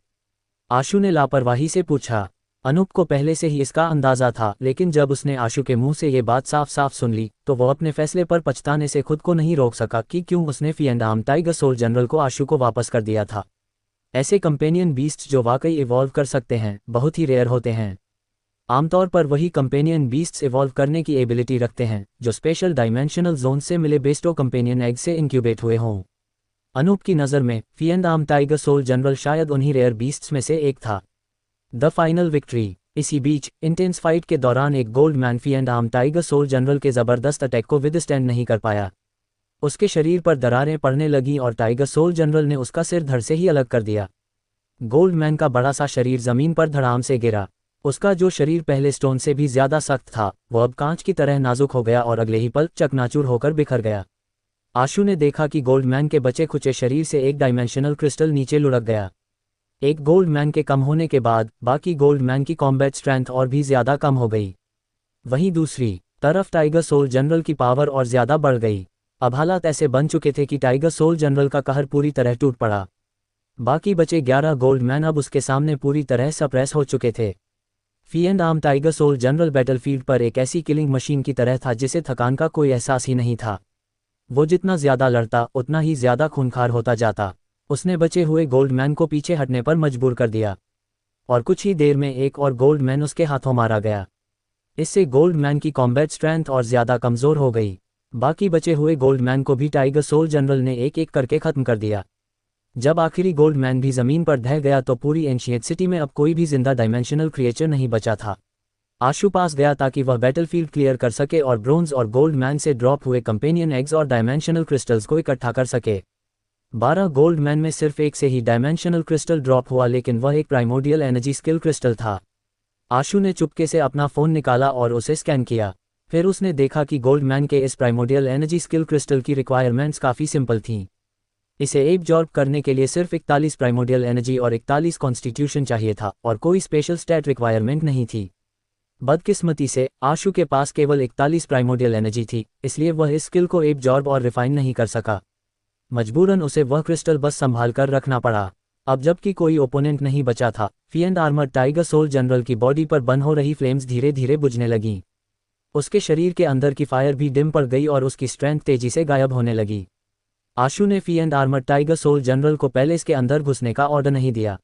आशु ने लापरवाही से पूछा। अनूप को पहले से ही इसका अंदाज़ा था, लेकिन जब उसने आशु के मुंह से ये बात साफ साफ सुन ली तो वो अपने फैसले पर पछताने से खुद को नहीं रोक सका कि क्यों उसने fiend arm tiger soul general को आशु को वापस कर दिया था। ऐसे कंपेनियन बीस्ट्स जो वाकई इवॉल्व कर सकते हैं बहुत ही रेयर होते हैं। आमतौर पर वही कंपेनियन बीस्ट्स इवॉल्व करने की एबिलिटी रखते हैं जो स्पेशल डायमेंशनल जोन से मिले बेस्टो कंपेनियन एग से इंक्यूबेट हुए हों। अनूप की नज़र में fee and arm tiger soul general शायद उन्हीं रेयर बीस्ट्स में से एक था। The final victory. इसी बीच इंटेंस फाइट के दौरान एक gold man fiend arm tiger soul general के ज़बरदस्त अटैक को विदस्टैंड नहीं कर पाया। उसके शरीर पर दरारें पड़ने लगीं और टाइगर सोल जनरल ने उसका सिर धड़ से ही अलग कर दिया। गोल्ड मैन का बड़ा सा शरीर ज़मीन पर धड़ाम से गिरा। उसका जो शरीर पहले स्टोन से भी ज़्यादा सख्त था वो अब कांच की तरह नाजुक हो गया और अगले ही पल चकनाचूर होकर बिखर गया। आशु ने देखा कि गोल्ड मैन के बचे खुचे शरीर से एक डायमेंशनल क्रिस्टल नीचे लुढ़क गया। एक गोल्ड मैन के कम होने के बाद बाकी गोल्ड मैन की कॉम्बैट स्ट्रेंथ और भी ज़्यादा कम हो गई। वहीं दूसरी तरफ टाइगर सोल जनरल की पावर और ज़्यादा बढ़ गई। अब हालात ऐसे बन चुके थे कि टाइगर सोल जनरल का कहर पूरी तरह टूट पड़ा। बाकी बचे 11 गोल्ड मैन अब उसके सामने पूरी तरह सप्रेस हो चुके थे। Fiend arm tiger soul general battlefield पर एक ऐसी किलिंग मशीन की तरह था जिसे थकान का कोई एहसास ही नहीं था। वो जितना ज़्यादा लड़ता उतना ही ज़्यादा खूंखार होता जाता। उसने बचे हुए गोल्ड मैन को पीछे हटने पर मजबूर कर दिया और कुछ ही देर में एक और गोल्ड मैन उसके हाथों मारा गया। इससे गोल्ड मैन की कॉम्बैट स्ट्रेंथ और ज़्यादा कमज़ोर हो गई। बाकी बचे हुए गोल्ड मैन को भी टाइगर सोल जनरल ने एक एक करके ख़त्म कर दिया। जब आखिरी गोल्ड मैन भी ज़मीन पर ढह गया तो पूरी एंशियंट सिटी में अब कोई भी जिंदा डायमेंशनल क्रिएचर नहीं बचा था। आशु पास गया ताकि वह बैटलफील्ड क्लियर कर सके और ब्रोंज और गोल्ड मैन से ड्रॉप हुए कंपेनियन एग्स और डायमेंशनल क्रिस्टल्स को इकट्ठा कर सके। 12 गोल्ड मैन में सिर्फ एक से ही डायमेंशनल क्रिस्टल ड्रॉप हुआ, लेकिन वह एक प्राइमोर्डियल एनर्जी स्किल क्रिस्टल था। आशु ने चुपके से अपना फ़ोन निकाला और उसे स्कैन किया। फिर उसने देखा कि गोल्ड मैन के इस प्राइमोर्डियल एनर्जी स्किल क्रिस्टल की रिक्वायरमेंट्स काफ़ी सिंपल थीं। इसे एब्जॉर्ब करने के लिए सिर्फ 41 प्राइमोडियल एनर्जी और 41 कॉन्स्टिट्यूशन चाहिए था और कोई स्पेशल स्टैट रिक्वायरमेंट नहीं थी। बदकिस्मती से आशु के पास केवल 41 प्राइमोडियल एनर्जी थी, इसलिए वह इस स्किल को एब्जॉर्ब और रिफाइन नहीं कर सका। मजबूरन उसे वह क्रिस्टल बस संभाल कर रखना पड़ा। अब जबकि कोई ओपोनेंट नहीं बचा था, फिएंड आर्मर टाइगर सोल जनरल की बॉडी पर बर्न हो रही फ्लेम्स धीरे धीरे बुझने लगीं। उसके शरीर के अंदर की फायर भी डिम पड़ गई और उसकी स्ट्रेंथ तेजी से गायब होने लगी। आशु ने फिएंड आर्मर टाइगर सोल जनरल को पैलेस के अंदर घुसने का ऑर्डर नहीं दिया।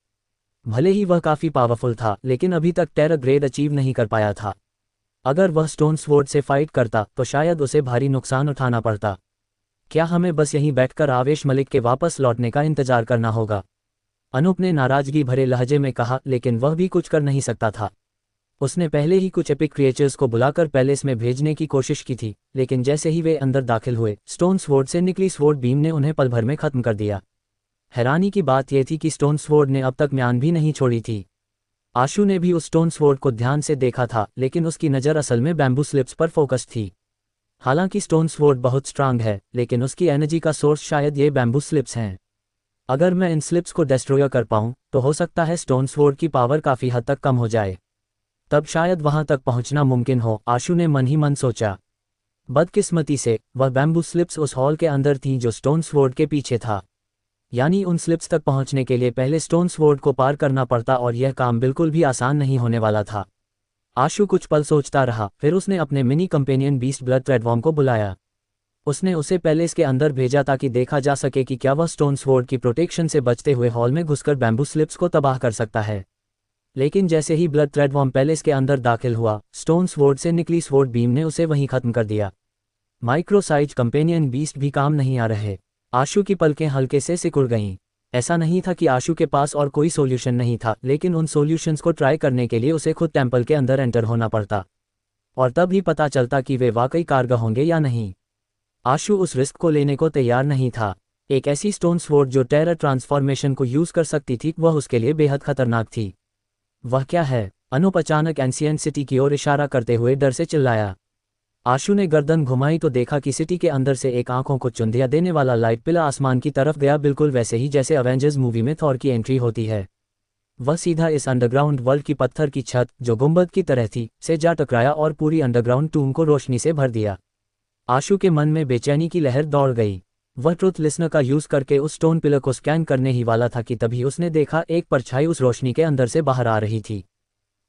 भले ही वह काफ़ी पावरफुल था, लेकिन अभी तक टेरर ग्रेड अचीव नहीं कर पाया था। अगर वह स्टोन स्वॉर्ड से फाइट करता तो शायद उसे भारी नुकसान उठाना पड़ता। क्या हमें बस यहीं बैठकर आवेश मलिक के वापस लौटने का इंतजार करना होगा? अनूप ने नाराजगी भरे लहजे में कहा, लेकिन वह भी कुछ कर नहीं सकता था। उसने पहले ही कुछ एपिक क्रिएचर्स को बुलाकर पैलेस में भेजने की कोशिश की थी, लेकिन जैसे ही वे अंदर दाखिल हुए, स्टोन स्वॉर्ड से निकली स्वॉर्ड बीम ने उन्हें पल भर में खत्म कर दिया। हैरानी की बात यह थी कि स्टोन स्वॉर्ड ने अब तक म्यान भी नहीं छोड़ी थी। आशु ने भी उस स्टोन स्वॉर्ड को ध्यान से देखा था, लेकिन उसकी नज़र असल में बैम्बू स्लिप्स पर फोकस थी। हालांकि स्टोन स्वॉर्ड बहुत स्ट्रांग है, लेकिन उसकी एनर्जी का सोर्स शायद ये बैम्बू स्लिप्स हैं। अगर मैं इन स्लिप्स को डिस्ट्रॉय कर पाऊँ तो हो सकता है स्टोन स्वॉर्ड की पावर काफ़ी हद तक कम हो जाए। तब शायद वहां तक पहुंचना मुमकिन हो, आशु ने मन ही मन सोचा। बदकिस्मती से वह बैम्बू स्लिप्स उस हॉल के अंदर थीं जो स्टोन स्वॉर्ड के पीछे था। यानी उन स्लिप्स तक पहुंचने के लिए पहले स्टोन स्वॉर्ड को पार करना पड़ता और यह काम बिल्कुल भी आसान नहीं होने वाला था। आशु कुछ पल सोचता रहा, फिर उसने अपने मिनी कंपेनियन बीस्ट ब्लड थ्रेडवॉर्म को बुलाया। उसने उसे पैलेस के अंदर भेजा ताकि देखा जा सके कि क्या वह स्टोन स्वॉर्ड की प्रोटेक्शन से बचते हुए हॉल में घुसकर बैम्बू स्लिप्स को तबाह कर सकता है। लेकिन जैसे ही ब्लड थ्रेडवॉर्म पैलेस के अंदर दाखिल हुआ, स्टोन स्वॉर्ड से निकली स्वॉर्ड बीम ने उसे वहीं खत्म कर दिया। माइक्रो साइज कंपेनियन बीस्ट भी काम नहीं आ रहे। आशु की पलकें हल्के से सिकुड़ गईं। ऐसा नहीं था कि आशु के पास और कोई सॉल्यूशन नहीं था, लेकिन उन सॉल्यूशंस को ट्राई करने के लिए उसे खुद टेंपल के अंदर एंटर होना पड़ता, और तब ही पता चलता कि वे वाकई कारगर होंगे या नहीं। आशु उस रिस्क को लेने को तैयार नहीं था। एक ऐसी स्टोन स्वॉर्ड जो टेरर ट्रांसफॉर्मेशन को यूज कर सकती थी, वह उसके लिए बेहद खतरनाक थी। वह क्या है? अनूप अचानक एंशिएंट सिटी की ओर इशारा करते हुए डर से चिल्लाया। आशु ने गर्दन घुमाई तो देखा कि सिटी के अंदर से एक आंखों को चुंधिया देने वाला लाइट पिला आसमान की तरफ गया, बिल्कुल वैसे ही जैसे अवेंजर्स मूवी में थॉर की एंट्री होती है। वह सीधा इस अंडरग्राउंड वर्ल्ड की पत्थर की छत, जो गुंबद की तरह थी, से जा टकराया और पूरी अंडरग्राउंड टूम को रोशनी से भर दिया। आशु के मन में बेचैनी की लहर दौड़ गई। वह ट्रुथ लिसनर का यूज करके उस स्टोन पिलर को स्कैन करने ही वाला था कि तभी उसने देखा एक परछाई उस रोशनी के अंदर से बाहर आ रही थी।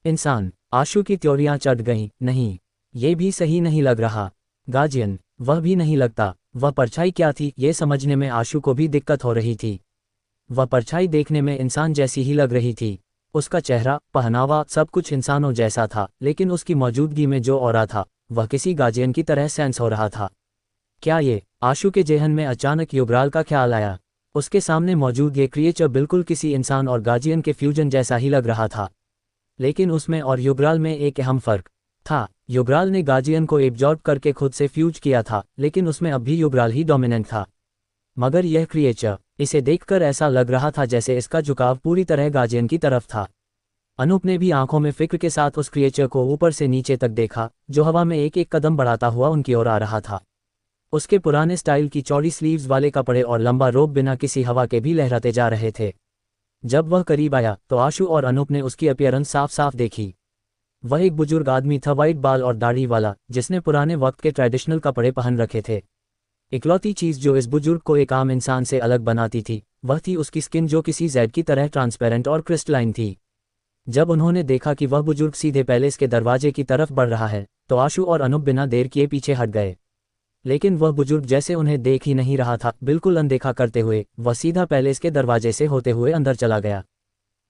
इंसान। आशु की त्योरियां चढ़ गईं। नहीं, ये भी सही नहीं लग रहा। गार्जियन। वह भी नहीं लगता। वह परछाई क्या थी, ये समझने में आशु को भी दिक्कत हो रही थी। वह परछाई देखने में इंसान जैसी ही लग रही थी। उसका चेहरा, पहनावा, सब कुछ इंसानों जैसा था, लेकिन उसकी मौजूदगी में जो ऑरा था, वह किसी गार्जियन की तरह सेंस हो रहा था। क्या ये? आशु के जेहन में अचानक युगराल का ख्याल आया। उसके सामने मौजूद ये क्रिएचर बिल्कुल किसी इंसान और गार्जियन के फ्यूजन जैसा ही लग रहा था, लेकिन उसमें और युगराल में एक अहम फर्क था। युगराल ने गार्जियन को एब्जॉर्ब करके खुद से फ्यूज किया था, लेकिन उसमें अब भी युगराल ही डोमिनेंट था। मगर यह क्रिएचर, इसे देखकर ऐसा लग रहा था जैसे इसका झुकाव पूरी तरह गार्जियन की तरफ था। अनूप ने भी आंखों में फिक्र के साथ उस क्रिएचर को ऊपर से नीचे तक देखा, जो हवा में एक एक कदम बढ़ाता हुआ उनकी ओर आ रहा था। उसके पुराने स्टाइल की चौड़ी स्लीव्स वाले कपड़े और लंबा रोब बिना किसी हवा के भी लहराते जा रहे थे। जब वह करीब आया तो आशु और अनूप ने उसकी अपीयरेंस साफ साफ देखी। वह एक बुजुर्ग आदमी था, वाइट बाल और दाढ़ी वाला, जिसने पुराने वक्त के ट्रेडिशनल कपड़े पहन रखे थे। इकलौती चीज़ जो इस बुजुर्ग को एक आम इंसान से अलग बनाती थी, वह थी उसकी स्किन, जो किसी जेड की तरह ट्रांसपेरेंट और क्रिस्टलाइन थी। जब उन्होंने देखा कि वह बुजुर्ग सीधे पैलेस के दरवाजे की तरफ बढ़ रहा है, तो आशु और अनूप बिना देर किए पीछे हट गए। लेकिन वह बुजुर्ग जैसे उन्हें देख ही नहीं रहा था। बिल्कुल अनदेखा करते हुए वह सीधा पैलेस के दरवाजे से होते हुए अंदर चला गया।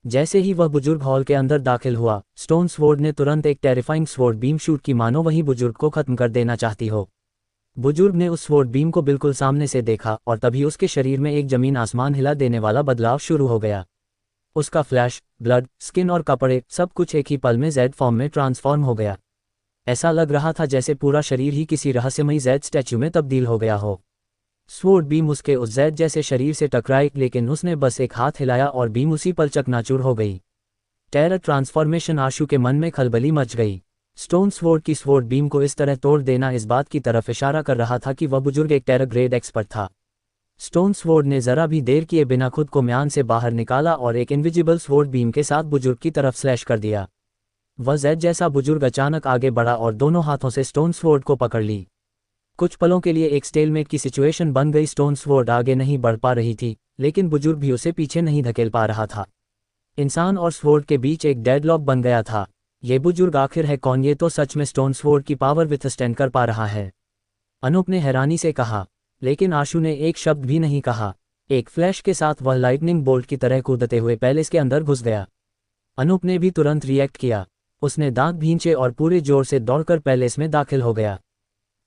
जैसे ही वह बुजुर्ग हॉल के अंदर दाखिल हुआ, स्टोन स्वॉर्ड ने तुरंत एक टेरिफाइंग स्वॉर्ड बीम शूट की, मानो वही बुजुर्ग को खत्म कर देना चाहती हो। बुजुर्ग ने उस स्वॉर्ड बीम को बिल्कुल सामने से देखा और तभी उसके शरीर में एक जमीन आसमान हिला देने वाला बदलाव शुरू हो गया। उसका फ्लैश, ब्लड, स्किन और कपड़े, सब कुछ एक ही पल में जेड फॉर्म में ट्रांसफॉर्म हो गया। ऐसा लग रहा था जैसे पूरा शरीर ही किसी रहस्यमयी जेड स्टैच्यू में तब्दील हो गया हो। स्वॉर्ड बीम उसके उस जेड जैसे शरीर से टकराई, लेकिन उसने बस एक हाथ हिलाया और बीम उसी पल चकनाचूर हो गई। Terror transformation. आशु के मन में खलबली मच गई। स्टोन स्वॉर्ड की स्वॉर्ड बीम को इस तरह तोड़ देना इस बात की तरफ इशारा कर रहा था कि वह बुजुर्ग एक टेरर ग्रेड एक्सपर्ट था। स्टोन स्वॉर्ड ने जरा भी देर किए बिना खुद को म्यान से बाहर निकाला और एक इनविजिबल स्वॉर्ड बीम के साथ बुजुर्ग की तरफ स्लैश कर दिया। वह जेड जैसा बुजुर्ग अचानक आगे बढ़ा और दोनों हाथों से स्टोन स्वॉर्ड को पकड़ ली। कुछ पलों के लिए एक स्टेलमेट की सिचुएशन बन गई। स्टोन स्वॉर्ड आगे नहीं बढ़ पा रही थी, लेकिन बुजुर्ग भी उसे पीछे नहीं धकेल पा रहा था। इंसान और स्वॉर्ड के बीच एक डेडलॉक बन गया था। ये बुजुर्ग आखिर है कौन? ये तो सच में स्टोन स्वॉर्ड की पावर विथस्टैंड कर पा रहा है, अनूप ने हैरानी से कहा। लेकिन आशु ने एक शब्द भी नहीं कहा। एक फ्लैश के साथ वह लाइटनिंग बोल्ट की तरह कूदते हुए पैलेस के अंदर घुस गया। अनूप ने भी तुरंत रिएक्ट किया। उसने दांत भींचे और पूरे जोर से दौड़कर पैलेस में दाखिल हो गया।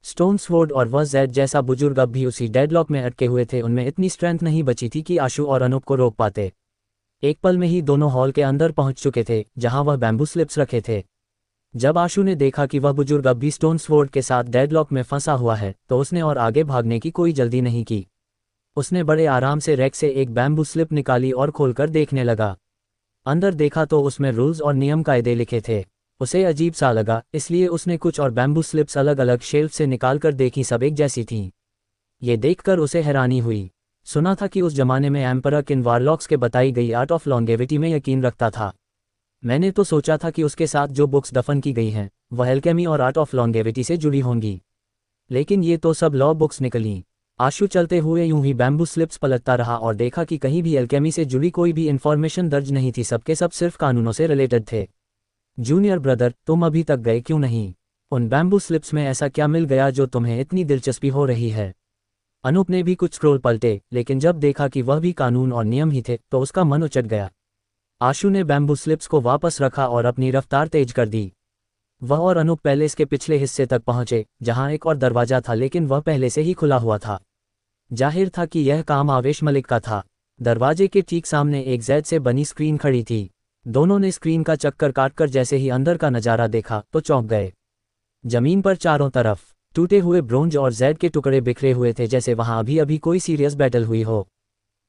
स्टोन स्वॉर्ड और वह जेड जैसा बुजुर्ग अब भी उसी डेडलॉक में अटके हुए थे। उनमें इतनी स्ट्रेंथ नहीं बची थी कि आशु और अनूप को रोक पाते। एक पल में ही दोनों हॉल के अंदर पहुंच चुके थे, जहां वह बैम्बू स्लिप्स रखे थे। जब आशु ने देखा कि वह बुजुर्ग अब भी स्टोन स्वॉर्ड के साथ डेडलॉक में फंसा हुआ है, तो उसने और आगे भागने की कोई जल्दी नहीं की। उसने बड़े आराम से रैक से एक बैम्बू स्लिप निकाली और खोलकर देखने लगा। अंदर देखा तो उसमें रूल्स और नियम कायदे लिखे थे। उसे अजीब सा लगा, इसलिए उसने कुछ और बैम्बू स्लिप्स अलग अलग शेल्फ से निकालकर देखी। सब एक जैसी थीं। ये देखकर उसे हैरानी हुई। सुना था कि उस जमाने में एम्परर किन वारलॉक्स के बताई गई आर्ट ऑफ लॉन्गेविटी में यकीन रखता था। मैंने तो सोचा था कि उसके साथ जो बुक्स दफन की गई हैं वह एल्केमी और आर्ट ऑफ लॉन्गेविटी से जुड़ी होंगी, लेकिन ये तो सब लॉ बुक्स निकली। आशु चलते हुए यूं ही बैम्बू स्लिप्स पलटता रहा और देखा कि कहीं भी एल्केमी से जुड़ी कोई भी इंफॉर्मेशन दर्ज नहीं थी। सबके सब सिर्फ कानूनों से रिलेटेड थे। जूनियर ब्रदर, तुम अभी तक गए क्यों नहीं? उन बैम्बू स्लिप्स में ऐसा क्या मिल गया जो तुम्हें इतनी दिलचस्पी हो रही है? अनूप ने भी कुछ स्क्रॉल पलटे, लेकिन जब देखा कि वह भी कानून और नियम ही थे तो उसका मन उचट गया। आशु ने बैम्बू स्लिप्स को वापस रखा और अपनी रफ्तार तेज कर दी। वह और अनूप पैलेस के पिछले हिस्से तक पहुंचे, जहां एक और दरवाजा था, लेकिन वह पहले से ही खुला हुआ था। जाहिर था कि यह काम आवेश मलिक का था। दरवाजे के ठीक सामने एक जेड से बनी स्क्रीन खड़ी थी। दोनों ने स्क्रीन का चक्कर काटकर जैसे ही अंदर का नजारा देखा तो चौंक गए। जमीन पर चारों तरफ टूटे हुए ब्रोंज और जेड के टुकड़े बिखरे हुए थे, जैसे वहां अभी अभी कोई सीरियस बैटल हुई हो।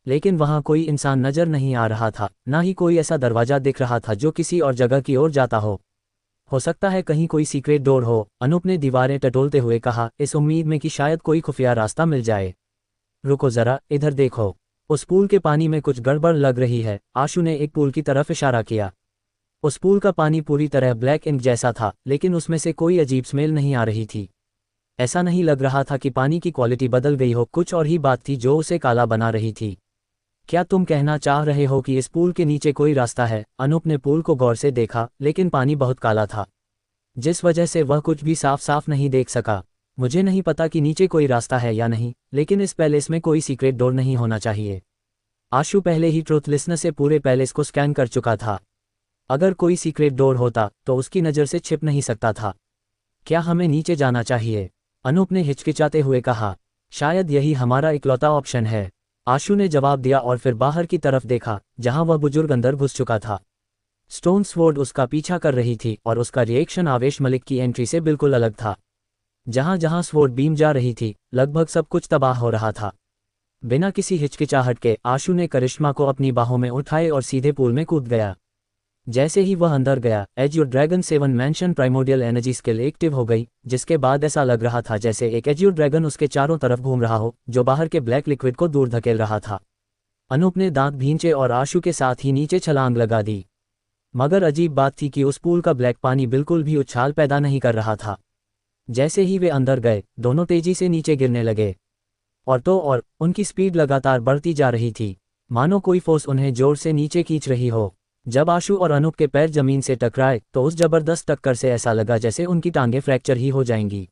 लेकिन वहां कोई इंसान नजर नहीं आ रहा था, ना ही कोई ऐसा दरवाजा दिख रहा था जो किसी और जगह की ओर जाता हो सकता है कहीं कोई सीक्रेट डोर हो, अनूप ने दीवारें टटोलते हुए कहा, इस उम्मीद में कि शायद कोई खुफिया रास्ता मिल जाए। रुको जरा, इधर देखो। उस पूल के पानी में कुछ गड़बड़ लग रही है। आशु ने एक पूल की तरफ इशारा किया। उस पूल का पानी पूरी तरह ब्लैक इंक जैसा था, लेकिन उसमें से कोई अजीब स्मेल नहीं आ रही थी। ऐसा नहीं लग रहा था कि पानी की क्वालिटी बदल गई हो, कुछ और ही बात थी जो उसे काला बना रही थी। क्या तुम कहना चाह रहे हो कि इस पूल के नीचे कोई रास्ता है? अनूप ने पूल को गौर से देखा, लेकिन पानी बहुत काला था, जिस वजह से वह कुछ भी साफ साफ नहीं देख सका। मुझे नहीं पता कि नीचे कोई रास्ता है या नहीं, लेकिन इस पैलेस में कोई सीक्रेट डोर नहीं होना चाहिए। आशु पहले ही ट्रूथलेसनेस से पूरे पैलेस को स्कैन कर चुका था। अगर कोई सीक्रेट डोर होता तो उसकी नज़र से छिप नहीं सकता था। क्या हमें नीचे जाना चाहिए? अनूप ने हिचकिचाते हुए कहा। शायद यही हमारा इकलौता ऑप्शन है, आशु ने जवाब दिया और फिर बाहर की तरफ देखा, जहां वह बुजुर्ग अंदर घुस चुका था। स्टोन स्वॉर्ड उसका पीछा कर रही थी और उसका रिएक्शन आवेश मलिक की एंट्री से बिल्कुल अलग था। जहां जहां स्वॉर्ड बीम जा रही थी, लगभग सब कुछ तबाह हो रहा था। बिना किसी हिचकिचाहट के आशु ने करिश्मा को अपनी बाहों में उठाए और सीधे पूल में कूद गया। जैसे ही वह अंदर गया, azure dragon 7 mention primordial energy skill active हो गई, जिसके बाद ऐसा लग रहा था जैसे एक एज्योर ड्रैगन उसके चारों तरफ घूम रहा हो, जो बाहर के ब्लैक लिक्विड को दूर धकेल रहा था। अनूप ने दांत भींचे और आशु के साथ ही नीचे छलांग लगा दी। मगर अजीब बात थी कि उस पूल का ब्लैक पानी बिल्कुल भी उछाल पैदा नहीं कर रहा था। जैसे ही वे अंदर गए, दोनों तेजी से नीचे गिरने लगे। और उनकी स्पीड लगातार बढ़ती जा रही थी, मानो कोई फोर्स उन्हें जोर से नीचे खींच रही हो। जब आशु और अनूप के पैर जमीन से टकराए तो उस जबरदस्त टक्कर से ऐसा लगा जैसे उनकी टांगें फ्रैक्चर ही हो जाएंगी।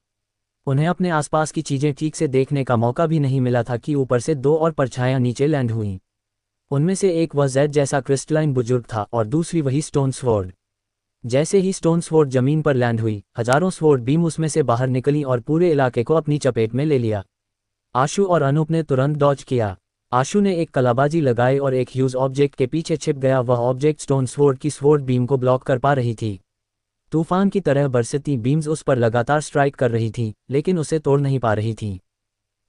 उन्हें अपने आसपास की चीजें ठीक से देखने का मौका भी नहीं मिला था कि ऊपर से दो और परछायां नीचे लैंड हुईं। उनमें से एक वह जेड जैसा क्रिस्टलाइन बुजुर्ग था और दूसरी वही स्टोन स्वॉर्ड। जैसे ही स्टोन स्वॉर्ड जमीन पर लैंड हुई, हजारों स्वॉर्ड बीम उसमें से बाहर निकली और पूरे इलाके को अपनी चपेट में ले लिया। आशु और अनूप ने तुरंत डॉज किया। आशु ने एक कलाबाजी लगाई और एक ह्यूज ऑब्जेक्ट के पीछे छिप गया। वह ऑब्जेक्ट स्टोन स्वॉर्ड की स्वॉर्ड बीम को ब्लॉक कर पा रही थी। तूफान की तरह बरसती बीम्स उस पर लगातार स्ट्राइक कर रही थीं, लेकिन उसे तोड़ नहीं पा रही थीं।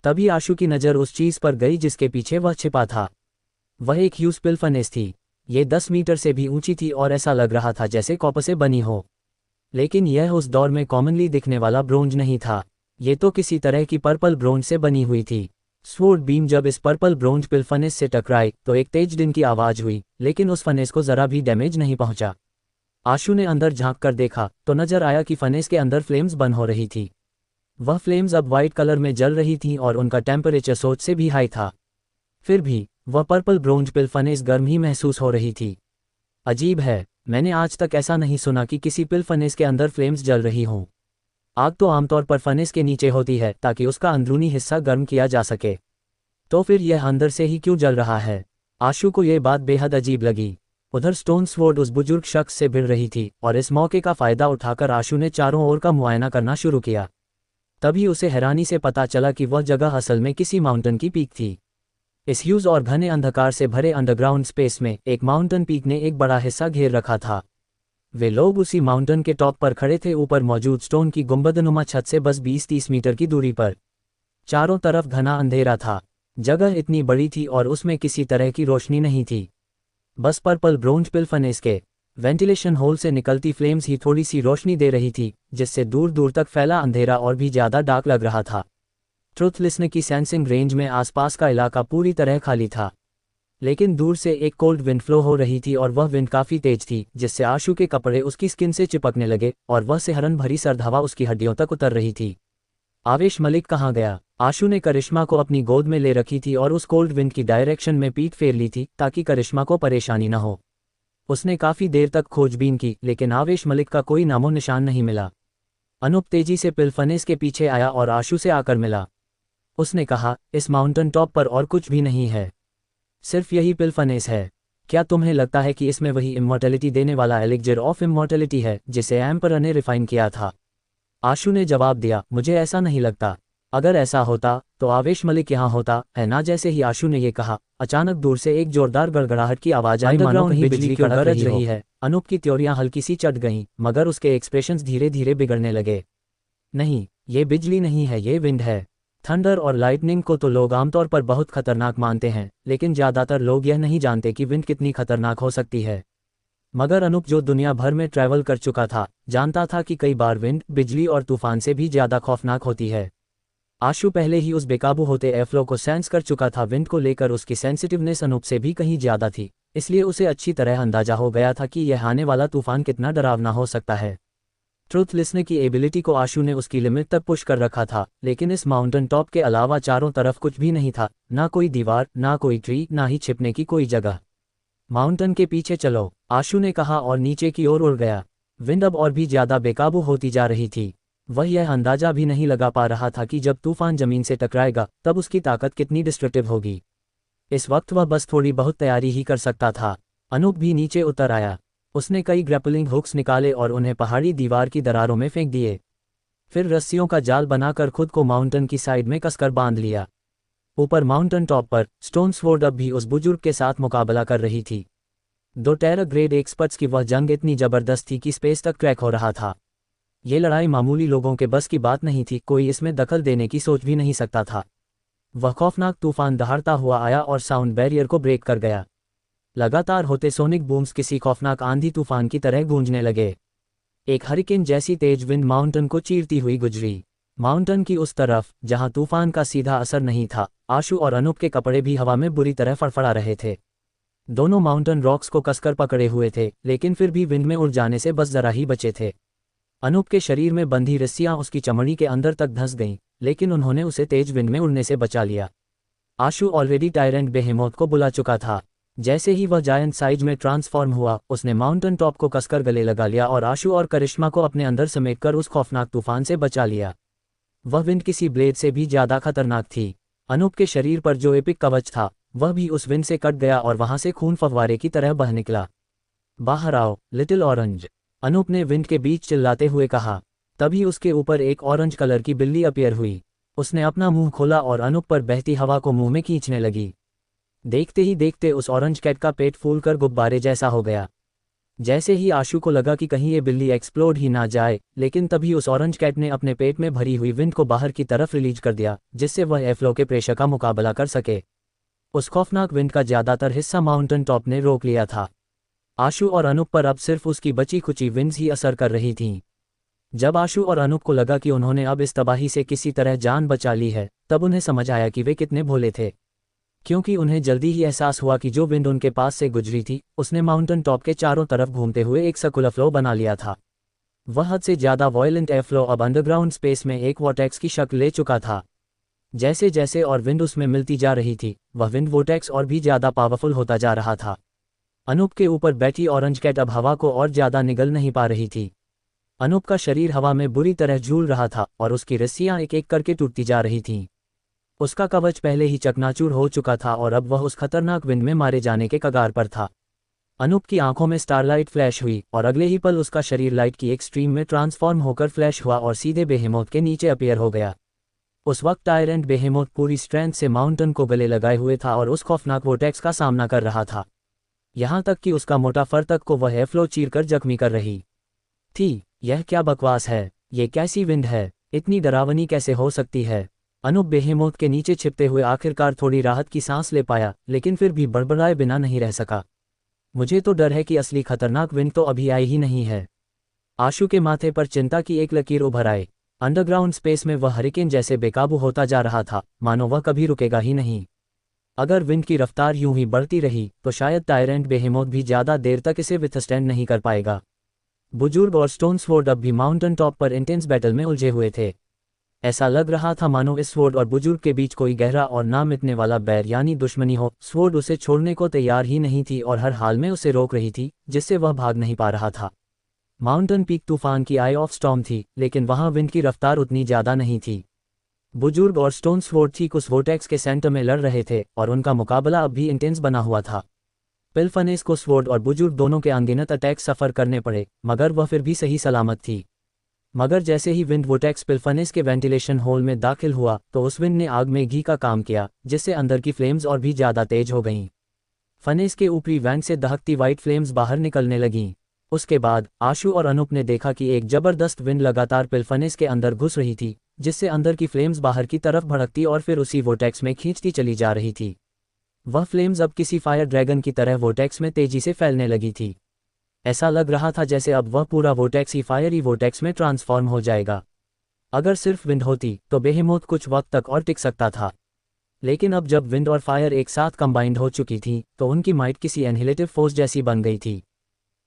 तभी आशु की नज़र उस चीज़ पर गई जिसके पीछे वह छिपा था। वह एक ह्यूज पिलफनेस थी। ये 10 मीटर से भी ऊंची थी और ऐसा लग रहा था जैसे कॉपर से बनी हो। लेकिन यह उस दौर में कॉमनली दिखने वाला ब्रोंज नहीं था। ये तो किसी तरह की पर्पल ब्रोंज से बनी हुई थी। स्वॉर्ड बीम जब इस पर्पल ब्रोंज पिल फनेस से टकराई तो एक तेज दिन की आवाज हुई, लेकिन उस फनेस को जरा भी डैमेज नहीं पहुंचा। आशु ने अंदर झांक कर देखा तो नजर आया कि फनेस के अंदर फ्लेम्स बर्न हो रही थी। वह फ्लेम्स अब वाइट कलर में जल रही थीं और उनका टेम्परेचर सोच से भी हाई था। फिर भी वह पर्पल ब्रोंज पिल फनेस गर्म ही महसूस हो रही थी। अजीब है, मैंने आज तक ऐसा नहीं सुना कि किसी पिल फनेस के अंदर फ्लेम्स जल रही हों। आग तो आमतौर पर फनेस के नीचे होती है ताकि उसका अंदरूनी हिस्सा गर्म किया जा सके, तो फिर यह अंदर से ही क्यों जल रहा है? आशु को यह बात बेहद अजीब लगी। उधर स्टोन स्वॉर्ड उस बुजुर्ग शख्स से भिड़ रही थी और इस मौके का फायदा उठाकर आशु ने चारों ओर का मुआयना करना शुरू किया। तभी उसे हैरानी से पता चला कि वह जगह असल में किसी माउंटेन की पीक थी। इस ह्यूज और घने अंधकार से भरे अंडरग्राउंड स्पेस में एक माउंटेन पीक ने एक बड़ा हिस्सा घेर रखा था। वे लोग उसी माउंटेन के टॉप पर खड़े थे, ऊपर मौजूद स्टोन की गुंबदनुमा छत से बस 20-30 मीटर की दूरी पर। चारों तरफ घना अंधेरा था। जगह इतनी बड़ी थी और उसमें किसी तरह की रोशनी नहीं थी। बस पर्पल ब्रोंज पिल फनेस के वेंटिलेशन होल से निकलती फ्लेम्स ही थोड़ी सी रोशनी दे रही थी, जिससे दूर दूर तक फैला अंधेरा और भी ज्यादा डार्क लग रहा था। ट्रुथ लिसनर की सेंसिंग रेंज में आसपास का इलाका पूरी तरह खाली था, लेकिन दूर से एक कोल्ड विंड फ्लो हो रही थी और वह विंड काफ़ी तेज थी, जिससे आशु के कपड़े उसकी स्किन से चिपकने लगे और वह सिहरन भरी सर्द हवा उसकी हड्डियों तक उतर रही थी। आवेश मलिक कहाँ गया? आशु ने करिश्मा को अपनी गोद में ले रखी थी और उस कोल्ड विंड की डायरेक्शन में पीठ फेर ली थी ताकि करिश्मा को परेशानी न हो। उसने काफ़ी देर तक खोजबीन की, लेकिन आवेश मलिक का कोई नामो निशान नहीं मिला। अनूप तेजी से पिल फनेस के पीछे आया और आशु से आकर मिला। उसने कहा, इस माउंटेन टॉप पर और कुछ भी नहीं है, सिर्फ यही पिल फनेस है। क्या तुम्हें लगता है कि इसमें वही इमॉर्टैलिटी देने वाला एलिक्सिर ऑफ इमॉर्टैलिटी है जिसे एम्परर ने रिफाइन किया था? आशु ने जवाब दिया, मुझे ऐसा नहीं लगता। अगर ऐसा होता तो आवेश मलिक यहाँ होता है ना? जैसे ही आशु ने यह कहा, अचानक दूर से एक जोरदार गड़गड़ाहट की आवाज आई, मानो कहीं बिजली गरज रही है। अनूप की त्योरियां हल्की सी चट गईं, मगर उसके एक्सप्रेशंस धीरे धीरे बिगड़ने लगे। नहीं, ये बिजली नहीं है, ये विंड है। थंडर और लाइटनिंग को तो लोग आमतौर पर बहुत खतरनाक मानते हैं, लेकिन ज़्यादातर लोग यह नहीं जानते कि विंड कितनी खतरनाक हो सकती है। मगर अनूप, जो दुनिया भर में ट्रैवल कर चुका था, जानता था कि कई बार विंड बिजली और तूफान से भी ज़्यादा खौफनाक होती है। आशु पहले ही उस बेकाबू होते एयरफ्लो को सेंस कर चुका था। विंड को लेकर उसकी सेंसिटिवनेस अनूप से भी कहीं ज़्यादा थी, इसलिए उसे अच्छी तरह अंदाजा हो गया था कि यह आने वाला तूफान कितना डरावना हो सकता है। ट्रुथ लिसनर की एबिलिटी को आशु ने उसकी लिमिट तक पुश कर रखा था, लेकिन इस माउंटेन टॉप के अलावा चारों तरफ कुछ भी नहीं था, ना कोई दीवार, ना कोई ट्री, ना ही छिपने की कोई जगह। माउंटेन के पीछे चलो, आशु ने कहा और नीचे की ओर उड़ गया। विंड अब और भी ज्यादा बेकाबू होती जा रही थी। वह यह अंदाजा भी नहीं लगा पा रहा था कि जब तूफान जमीन से टकराएगा तब उसकी ताकत कितनी डिस्ट्रक्टिव होगी। इस वक्त वह बस थोड़ी बहुत तैयारी ही कर सकता था। अनूप भी नीचे उतर आया। उसने कई ग्रैपलिंग हुक्स निकाले और उन्हें पहाड़ी दीवार की दरारों में फेंक दिए। फिर रस्सियों का जाल बनाकर खुद को माउंटेन की साइड में कसकर बांध लिया। ऊपर माउंटेन टॉप पर स्टोन स्वॉर्ड अब भी उस बुजुर्ग के साथ मुकाबला कर रही थी। दो टेरर ग्रेड एक्सपर्ट्स की वह जंग इतनी जबरदस्त थी कि स्पेस तक ट्रैक हो रहा था। ये लड़ाई मामूली लोगों के बस की बात नहीं थी, कोई इसमें दखल देने की सोच भी नहीं सकता था। वह खौफनाक तूफान दहाड़ता हुआ आया और साउंड बैरियर को ब्रेक कर गया। लगातार होते सोनिक बूम्स किसी खौफनाक आंधी तूफान की तरह गूंजने लगे। एक हरिकेन जैसी तेज विंड माउंटेन को चीरती हुई गुजरी। माउंटेन की उस तरफ जहां तूफान का सीधा असर नहीं था, आशु और अनूप के कपड़े भी हवा में बुरी तरह फड़फड़ा रहे थे। दोनों माउंटेन रॉक्स को कसकर पकड़े हुए थे, लेकिन फिर भी विंड में उड़ जाने से बस जरा ही बचे थे। अनूप के शरीर में बंधी रस्सियां उसकी चमड़ी के अंदर तक धंस गईं, लेकिन उन्होंने उसे तेज विंड में उड़ने से बचा लिया। आशु ऑलरेडी टायरेंट बेहेमोथ को बुला चुका था। जैसे ही वह जायंट साइज में ट्रांसफॉर्म हुआ, उसने माउंटेन टॉप को कसकर गले लगा लिया और आशु और करिश्मा को अपने अंदर समेटकर उस खौफनाक तूफान से बचा लिया। वह विंड किसी ब्लेड से भी ज्यादा खतरनाक थी। अनूप के शरीर पर जो एपिक कवच था, वह भी उस विंड से कट गया और वहां से खून फव्वारे की तरह बह निकला। बाहर आओ, लिटिल ऑरेंज, अनूप ने विंड के बीच चिल्लाते हुए कहा। तभी उसके ऊपर एक ऑरेंज कलर की बिल्ली अपीयर हुई। उसने अपना मुंह खोला और अनूप पर बहती हवा को मुंह में खींचने लगी। देखते ही देखते उस ऑरेंज कैट का पेट फूलकर गुब्बारे जैसा हो गया। जैसे ही आशु को लगा कि कहीं ये बिल्ली एक्सप्लोड ही ना जाए, लेकिन तभी उस ऑरेंज कैट ने अपने पेट में भरी हुई विंड को बाहर की तरफ रिलीज कर दिया, जिससे वह एयरफ्लो के प्रेशर का मुकाबला कर सके। उस खौफनाक विंड का ज्यादातर हिस्सा माउंटेन टॉप ने रोक लिया था। आशु और अनूप पर अब सिर्फ उसकी बची खुची विंड्स ही असर कर रही थीं। जब आशु और अनूप को लगा कि उन्होंने अब इस तबाही से किसी तरह जान बचा ली है, तब उन्हें समझ आया कि वे कितने भोले थे, क्योंकि उन्हें जल्दी ही एहसास हुआ कि जो विंड उनके पास से गुजरी थी उसने माउंटेन टॉप के चारों तरफ घूमते हुए एक सर्कुलर फ्लो बना लिया था। वह हद से ज़्यादा वॉयलेंट एयर फ्लो अब अंडरग्राउंड स्पेस में एक वोर्टेक्स की शक्ल ले चुका था। जैसे जैसे और विंड उसमें मिलती जा रही थी, वह विंड वोर्टेक्स और भी ज़्यादा पावरफुल होता जा रहा था। अनूप के ऊपर बैठी ऑरेंज कैट अब हवा को और ज़्यादा निगल नहीं पा रही थी। अनूप का शरीर हवा में बुरी तरह झूल रहा था और उसकी रस्सियां एक एक करके टूटती जा रही थीं। उसका कवच पहले ही चकनाचूर हो चुका था और अब वह उस खतरनाक विंड में मारे जाने के कगार पर था। अनूप की आंखों में स्टारलाइट फ्लैश हुई और अगले ही पल उसका शरीर लाइट की एक स्ट्रीम में ट्रांसफॉर्म होकर फ्लैश हुआ और सीधे बेहेमोथ के नीचे अपीयर हो गया। उस वक्त टायरेंट बेहेमोथ पूरी स्ट्रेंथ से माउंटेन को गले लगाए हुए था और उस खौफनाक वोर्टेक्स का सामना कर रहा था, यहाँ तक कि उसका मोटा फर तक को वह एयरफ्लो चीरकर जख्मी कर रही थी। यह क्या बकवास है? ये कैसी विंड है? इतनी डरावनी कैसे हो सकती है? अनूप बेहेमोथ के नीचे छिपते हुए आखिरकार थोड़ी राहत की सांस ले पाया, लेकिन फिर भी बड़बड़ाए बिना नहीं रह सका। मुझे तो डर है कि असली खतरनाक विंड तो अभी आई ही नहीं है। आशु के माथे पर चिंता की एक लकीर उभर आई। अंडरग्राउंड स्पेस में वह हरिकेन जैसे बेकाबू होता जा रहा था, मानो वह कभी रुकेगा ही नहीं। अगर विंड की रफ्तार यूं ही बढ़ती रही तो शायद टायरेंट बेहेमोथ भी ज़्यादा देर तक इसे विथस्टैंड नहीं कर पाएगा। बुजुर्ग और स्टोनस्वोर्ड अब भी माउंटेन टॉप पर इंटेंस बैटल में उलझे हुए थे। ऐसा लग रहा था मानो इस स्वोर्ड और बुजुर्ग के बीच कोई गहरा और ना मिटने वाला बैर यानी दुश्मनी हो। स्वोर्ड उसे छोड़ने को तैयार ही नहीं थी और हर हाल में उसे रोक रही थी, जिससे वह भाग नहीं पा रहा था। माउंटेन पीक तूफान की आई ऑफ स्टॉर्म थी, लेकिन वहां विंड की रफ्तार उतनी ज़्यादा नहीं थी। बुजुर्ग और स्टोन स्वोर्ड ठीक उस वोर्टेक्स के सेंटर में लड़ रहे थे और उनका मुकाबला अब भी इंटेंस बना हुआ था। पिलफनेस को स्वोर्ड और बुजुर्ग दोनों के अनगिनत अटैक सफ़र करने पड़े, मगर वह फिर भी सही सलामत थी। मगर जैसे ही विंड वोर्टेक्स पिलफनेस के वेंटिलेशन होल में दाखिल हुआ तो उस विंड ने आग में घी का काम किया, जिससे अंदर की फ्लेम्स और भी ज़्यादा तेज हो गईं। फनेस के ऊपरी वेंट से दहकती वाइट फ्लेम्स बाहर निकलने लगीं। उसके बाद आशु और अनूप ने देखा कि एक जबरदस्त विंड लगातार पिलफनेस के अंदर घुस रही थी, जिससे अंदर की फ्लेम्स बाहर की तरफ भड़कती और फिर उसी वोर्टेक्स में खींचती चली जा रही थी। वह फ्लेम्स अब किसी फायर ड्रैगन की तरह वोर्टेक्स में तेजी से फैलने लगी थी। ऐसा लग रहा था जैसे अब वह पूरा वोर्टेक्स ही फायरी वोर्टेक्स में ट्रांसफॉर्म हो जाएगा। अगर सिर्फ विंड होती तो बेहेमोथ कुछ वक्त तक और टिक सकता था, लेकिन अब जब विंड और फायर एक साथ कंबाइंड हो चुकी थी तो उनकी माइट किसी एनहिलेटिव फोर्स जैसी बन गई थी।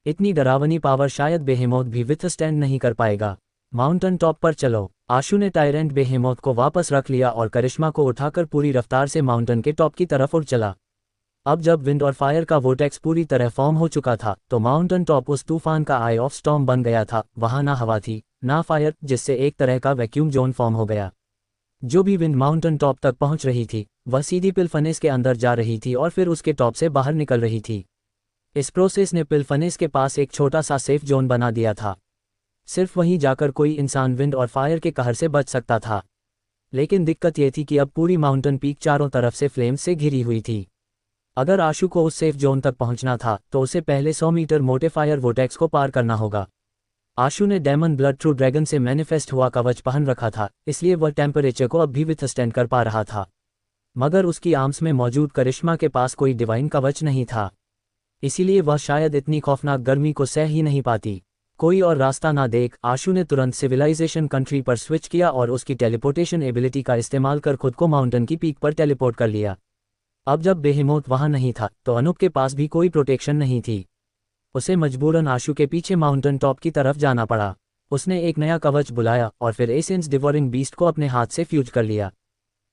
इतनी डरावनी पावर शायद बेहेमोथ भी विथस्टैंड नहीं कर पाएगा। माउंटेन टॉप पर चलो। आशु ने टायरेंट बेहेमोथ को वापस रख लिया और करिश्मा को उठाकर पूरी रफ्तार से माउंटेन के टॉप की तरफ उड़ चला। अब जब विंड और फायर का वोर्टेक्स पूरी तरह फॉर्म हो चुका था तो माउंटेन टॉप उस तूफान का आई ऑफ स्टॉर्म बन गया था। वहां ना हवा थी ना फायर, जिससे एक तरह का वैक्यूम जोन फॉर्म हो गया। जो भी विंड माउंटेन टॉप तक पहुंच रही थी वह सीधी पिलफनेस के अंदर जा रही थी और फिर उसके टॉप से बाहर निकल रही थी। इस प्रोसेस ने पिलफनेस के पास एक छोटा सा सेफ जोन बना दिया था। सिर्फ वहीं जाकर कोई इंसान विंड और फायर के कहर से बच सकता था। लेकिन दिक्कत यह थी कि अब पूरी माउंटेन पीक चारों तरफ से फ्लेम से घिरी हुई थी। अगर आशु को उस सेफ जोन तक पहुंचना था तो उसे पहले 100 मीटर मोटे फायर वोर्टेक्स को पार करना होगा। आशु ने डेमन ब्लड ट्रू ड्रैगन से मैनिफेस्ट हुआ कवच पहन रखा था, इसलिए वह टेम्परेचर को अब भी विथस्टैंड कर पा रहा था। मगर उसकी आर्म्स में मौजूद करिश्मा के पास कोई डिवाइन कवच नहीं था, इसीलिए वह शायद इतनी खौफनाक गर्मी को सह ही नहीं पाती। कोई और रास्ता ना देख आशु ने तुरंत सिविलाइजेशन कंट्री पर स्विच किया और उसकी टेलीपोर्टेशन एबिलिटी का इस्तेमाल कर खुद को माउंटेन की पीक पर टेलीपोर्ट कर लिया। अब जब बेहेमोथ वहां नहीं था तो अनूप के पास भी कोई प्रोटेक्शन नहीं थी। उसे मजबूरन आशु के पीछे माउंटेन टॉप की तरफ जाना पड़ा। उसने एक नया कवच बुलाया और फिर एसेंस डिवोरिंग बीस्ट को अपने हाथ से फ्यूज कर लिया।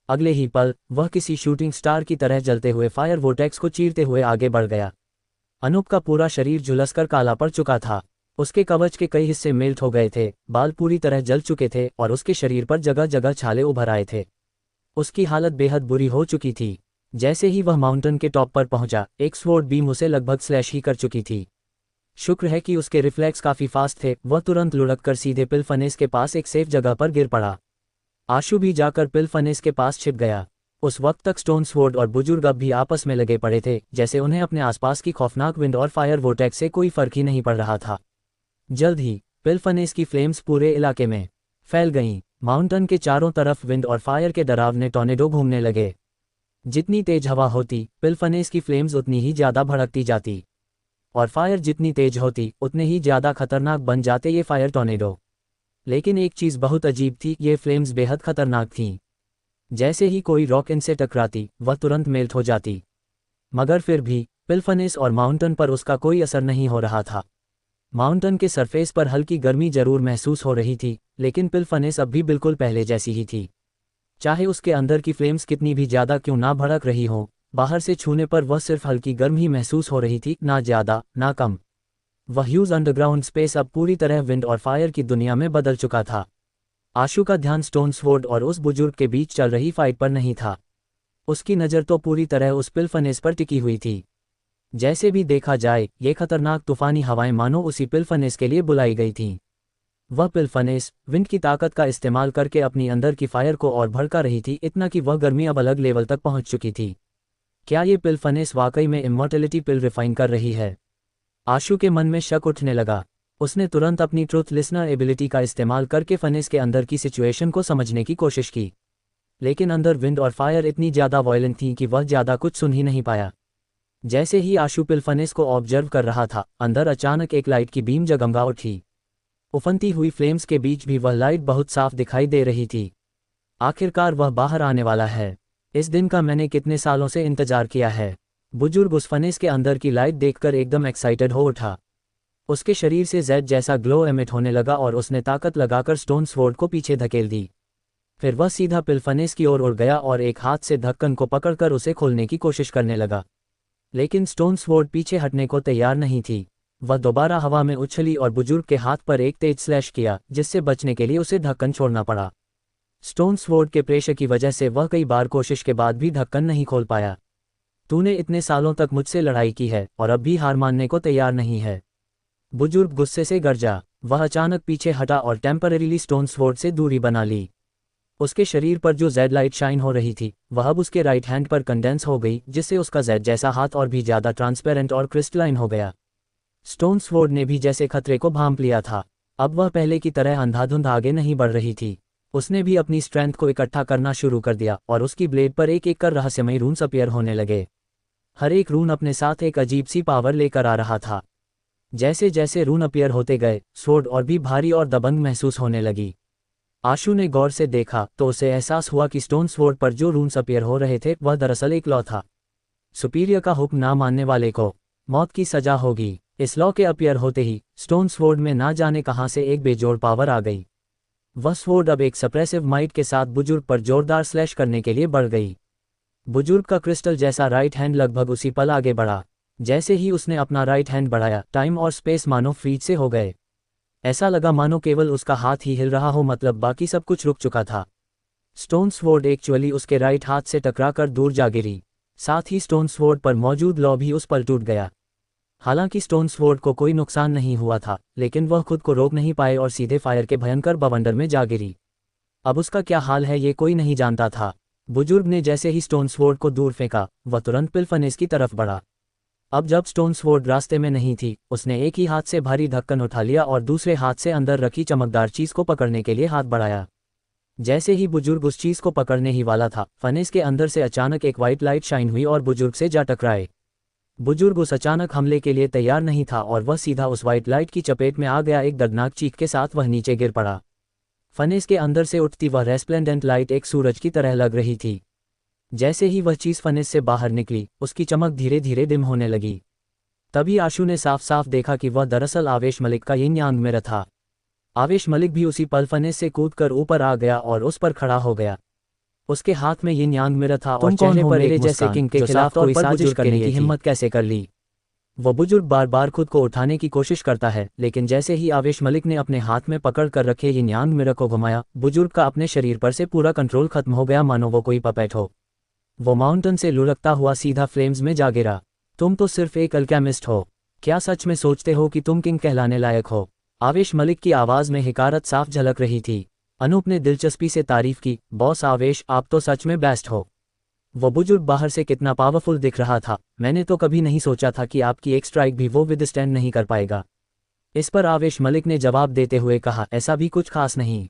अगले ही पल वह किसी शूटिंग स्टार की तरह जलते हुए फायर वोर्टेक्स को चीरते हुए आगे बढ़ गया। अनूप का पूरा शरीर झुलसकर काला पड़ चुका था। उसके कवच के कई हिस्से मेल्ट हो गए थे, बाल पूरी तरह जल चुके थे और उसके शरीर पर जगह जगह छाले उभर आए थे। उसकी हालत बेहद बुरी हो चुकी थी। जैसे ही वह माउंटेन के टॉप पर पहुंचा, एक स्वॉर्ड बीम उसे लगभग स्लैश ही कर चुकी थी। शुक्र है कि उसके रिफ्लेक्स काफी फास्ट थे। वह तुरंत लुढ़ककर सीधे पिलफनेस के पास एक सेफ जगह पर गिर पड़ा। आशु भी जाकर पिलफनेस के पास छिप गया। उस वक्त तक स्टोन स्वॉर्ड और बुजुर्ग अब भी आपस में लगे पड़े थे, जैसे उन्हें अपने आसपास की खौफनाक विंड और फायर वोर्टेक्स से कोई फर्क ही नहीं पड़ रहा था। जल्द ही पिलफनेस की फ्लेम्स पूरे इलाके में फैल गईं। माउंटेन के चारों तरफ विंड और फायर के डरावने टॉर्नेडो घूमने लगे। जितनी तेज हवा होती, पिलफनेस की फ्लेम्स उतनी ही ज़्यादा भड़कती जाती, और फायर जितनी तेज होती उतने ही ज़्यादा खतरनाक बन जाते ये फायर टॉर्नेडो। लेकिन एक चीज़ बहुत अजीब थी, ये फ्लेम्स बेहद खतरनाक थीं। जैसे ही कोई रॉक इनसे टकराती वह तुरंत मेल्ट हो जाती। मगर फिर भी पिलफनेस और माउंटेन पर उसका कोई असर नहीं हो रहा था। माउंटेन के सरफेस पर हल्की गर्मी जरूर महसूस हो रही थी, लेकिन पिलफनेस अब भी बिल्कुल पहले जैसी ही थी। चाहे उसके अंदर की फ्लेम्स कितनी भी ज़्यादा क्यों ना भड़क रही हों, बाहर से छूने पर वह सिर्फ हल्की गर्म ही महसूस हो रही थी, ना ज़्यादा ना कम। वह ह्यूज अंडरग्राउंड स्पेस अब पूरी तरह विंड और फायर की दुनिया में बदल चुका था। आशु का ध्यान स्टोन स्वॉर्ड और उस बुजुर्ग के बीच चल रही फाइट पर नहीं था। उसकी नज़र तो पूरी तरह उस पिलफनेस पर टिकी हुई थी। जैसे भी देखा जाए, ये खतरनाक तूफानी हवाएं मानो उसी पिलफनेस के लिए बुलाई गई थीं। वह पिलफनेस विंड की ताकत का इस्तेमाल करके अपनी अंदर की फायर को और भड़का रही थी, इतना कि वह गर्मी अब अलग लेवल तक पहुंच चुकी थी। क्या ये पिलफनेस वाकई में इमॉर्टलिटी पिल रिफाइन कर रही है? आशु के मन में शक उठने लगा। उसने तुरंत अपनी ट्रूथ लिसनर एबिलिटी का इस्तेमाल करके फनेस के अंदर की सिचुएशन को समझने की कोशिश की, लेकिन अंदर विंड और फायर इतनी ज़्यादा वॉयलेंट थी कि वह ज़्यादा कुछ सुन ही नहीं पाया। जैसे ही आशु पिलफनेस को ऑब्जर्व कर रहा था, अंदर अचानक एक लाइट की बीम जगमगा उठी। उफनती हुई फ्लेम्स के बीच भी वह लाइट बहुत साफ दिखाई दे रही थी। आखिरकार वह बाहर आने वाला है। इस दिन का मैंने कितने सालों से इंतजार किया है। बुजुर्ग उस फनेस के अंदर की लाइट देखकर एकदम एक्साइटेड हो उठा। उसके शरीर से जेड जैसा ग्लो एमिट होने लगा और उसने ताकत लगाकर स्टोन स्वॉर्ड को पीछे धकेल दी। फिर वह सीधा पिलफनेस की ओर उड़ गया और एक हाथ से ढक्कन को पकड़कर उसे खोलने की कोशिश करने लगा। लेकिन स्टोन स्वॉर्ड पीछे हटने को तैयार नहीं थी। वह दोबारा हवा में उछली और बुजुर्ग के हाथ पर एक तेज स्लैश किया, जिससे बचने के लिए उसे ढक्कन छोड़ना पड़ा। स्टोन स्वॉर्ड के प्रेशर की वजह से वह कई बार कोशिश के बाद भी ढक्कन नहीं खोल पाया। तूने इतने सालों तक मुझसे लड़ाई की है और अब भी हार मानने को तैयार नहीं है। बुजुर्ग गुस्से से गरजा। वह अचानक पीछे हटा और टेम्पररीली स्टोन स्वॉर्ड से दूरी बना ली। उसके शरीर पर जो जेड लाइट शाइन हो रही थी, वह अब उसके राइट हैंड पर कंडेंस हो गई, जिससे उसका जेड जैसा हाथ और भी ज़्यादा ट्रांसपेरेंट और क्रिस्टलाइन हो गया। स्टोन स्वॉर्ड ने भी जैसे खतरे को भांप लिया था। अब वह पहले की तरह अंधाधुंध आगे नहीं बढ़ रही थी। उसने भी अपनी स्ट्रेंथ को इकट्ठा करना शुरू कर दिया और उसकी ब्लेड पर एक एक कर रहस्यमयी रून्स अपीयर होने लगे। हर एक रून अपने साथ एक अजीब सी पावर लेकर आ रहा था। जैसे जैसे रून अपीयर होते गए, स्वॉर्ड और भी भारी और दबंग महसूस होने लगी। आशु ने गौर से देखा तो उसे एहसास हुआ कि स्टोन स्वॉर्ड पर जो रून्स अपीयर हो रहे थे, वह दरअसल एक लॉ था। सुपीरियर का हुक्म ना मानने वाले को मौत की सजा होगी। इस लॉ के अपीयर होते ही स्टोन स्वॉर्ड में ना जाने कहां से एक बेजोड़ पावर आ गई। वह स्वॉर्ड अब एक सप्रेसिव माइट के साथ बुजुर्ग पर जोरदार स्लैश करने के लिए बढ़ गई। बुजुर्ग का क्रिस्टल जैसा राइट हैंड लगभग उसी पल आगे बढ़ा। जैसे ही उसने अपना राइट हैंड बढ़ाया, टाइम और स्पेस मानो फ्रीज से हो गए। ऐसा लगा मानो केवल उसका हाथ ही हिल रहा हो, मतलब बाकी सब कुछ रुक चुका था। स्टोन स्वॉर्ड एक्चुअली उसके राइट हाथ से टकराकर दूर जा गिरी। साथ ही स्टोन स्वॉर्ड पर मौजूद लॉ भी उस पल टूट गया। हालांकि स्टोन स्वॉर्ड को कोई नुकसान नहीं हुआ था, लेकिन वह खुद को रोक नहीं पाए और सीधे फायर के भयंकर बवंडर में जा गिरी। अब उसका क्या हाल है ये कोई नहीं जानता था। बुजुर्ग ने जैसे ही स्टोन स्वॉर्ड को दूर फेंका, वह तुरंत पिलफनेस की तरफ बढ़ा। अब जब स्टोन स्वॉर्ड रास्ते में नहीं थी, उसने एक ही हाथ से भारी ढक्कन उठा लिया और दूसरे हाथ से अंदर रखी चमकदार चीज़ को पकड़ने के लिए हाथ बढ़ाया। जैसे ही बुजुर्ग उस चीज़ को पकड़ने ही वाला था, फनेस के अंदर से अचानक एक वाइट लाइट शाइन हुई और बुजुर्ग से जा टकराए। बुजुर्ग उस अचानक हमले के लिए तैयार नहीं था और वह सीधा उस वाइट लाइट की चपेट में आ गया। एक दर्दनाक चीख के साथ वह नीचे गिर पड़ा। फनेस के अंदर से उठती वह रेस्प्लेंडेंट लाइट एक सूरज की तरह लग रही थी। जैसे ही वह चीज़ फनेस से बाहर निकली, उसकी चमक धीरे धीरे डिम होने लगी। तभी आशु ने साफ साफ देखा कि वह दरअसल आवेश मलिक का यिन यांग मिरर था। आवेश मलिक भी उसी पल फनेस से कूदकर ऊपर आ गया और उस पर खड़ा हो गया। उसके हाथ में यिन यांग मिरर था और चेहरे पर मेरे जैसे किंग के खिलाफ कोई साजिश करने की हिम्मत कैसे कर ली। वो बुजुर्ग बार बार खुद को उठाने की कोशिश करता है, लेकिन जैसे ही आवेश मलिक ने अपने हाथ में पकड़ कर रखे यिन यांग मिरर को घुमाया, बुजुर्ग का अपने शरीर पर से पूरा कंट्रोल खत्म हो गया, मानो वो कोई पपेट हो। वो माउंटेन से लुढ़कता हुआ सीधा फ्लेम्स में जा गिरा। तुम तो सिर्फ एक अल्केमिस्ट हो। क्या सच में सोचते हो कि तुम किंग कहलाने लायक हो? आवेश मलिक की आवाज़ में हिकारत साफ झलक रही थी। अनूप ने दिलचस्पी से तारीफ की, बॉस आवेश, आप तो सच में बेस्ट हो। वो बुजुर्ग बाहर से कितना पावरफुल दिख रहा था। मैंने तो कभी नहीं सोचा था कि आपकी एक स्ट्राइक भी वो विदस्टैंड नहीं कर पाएगा। इस पर आवेश मलिक ने जवाब देते हुए कहा, ऐसा भी कुछ खास नहीं।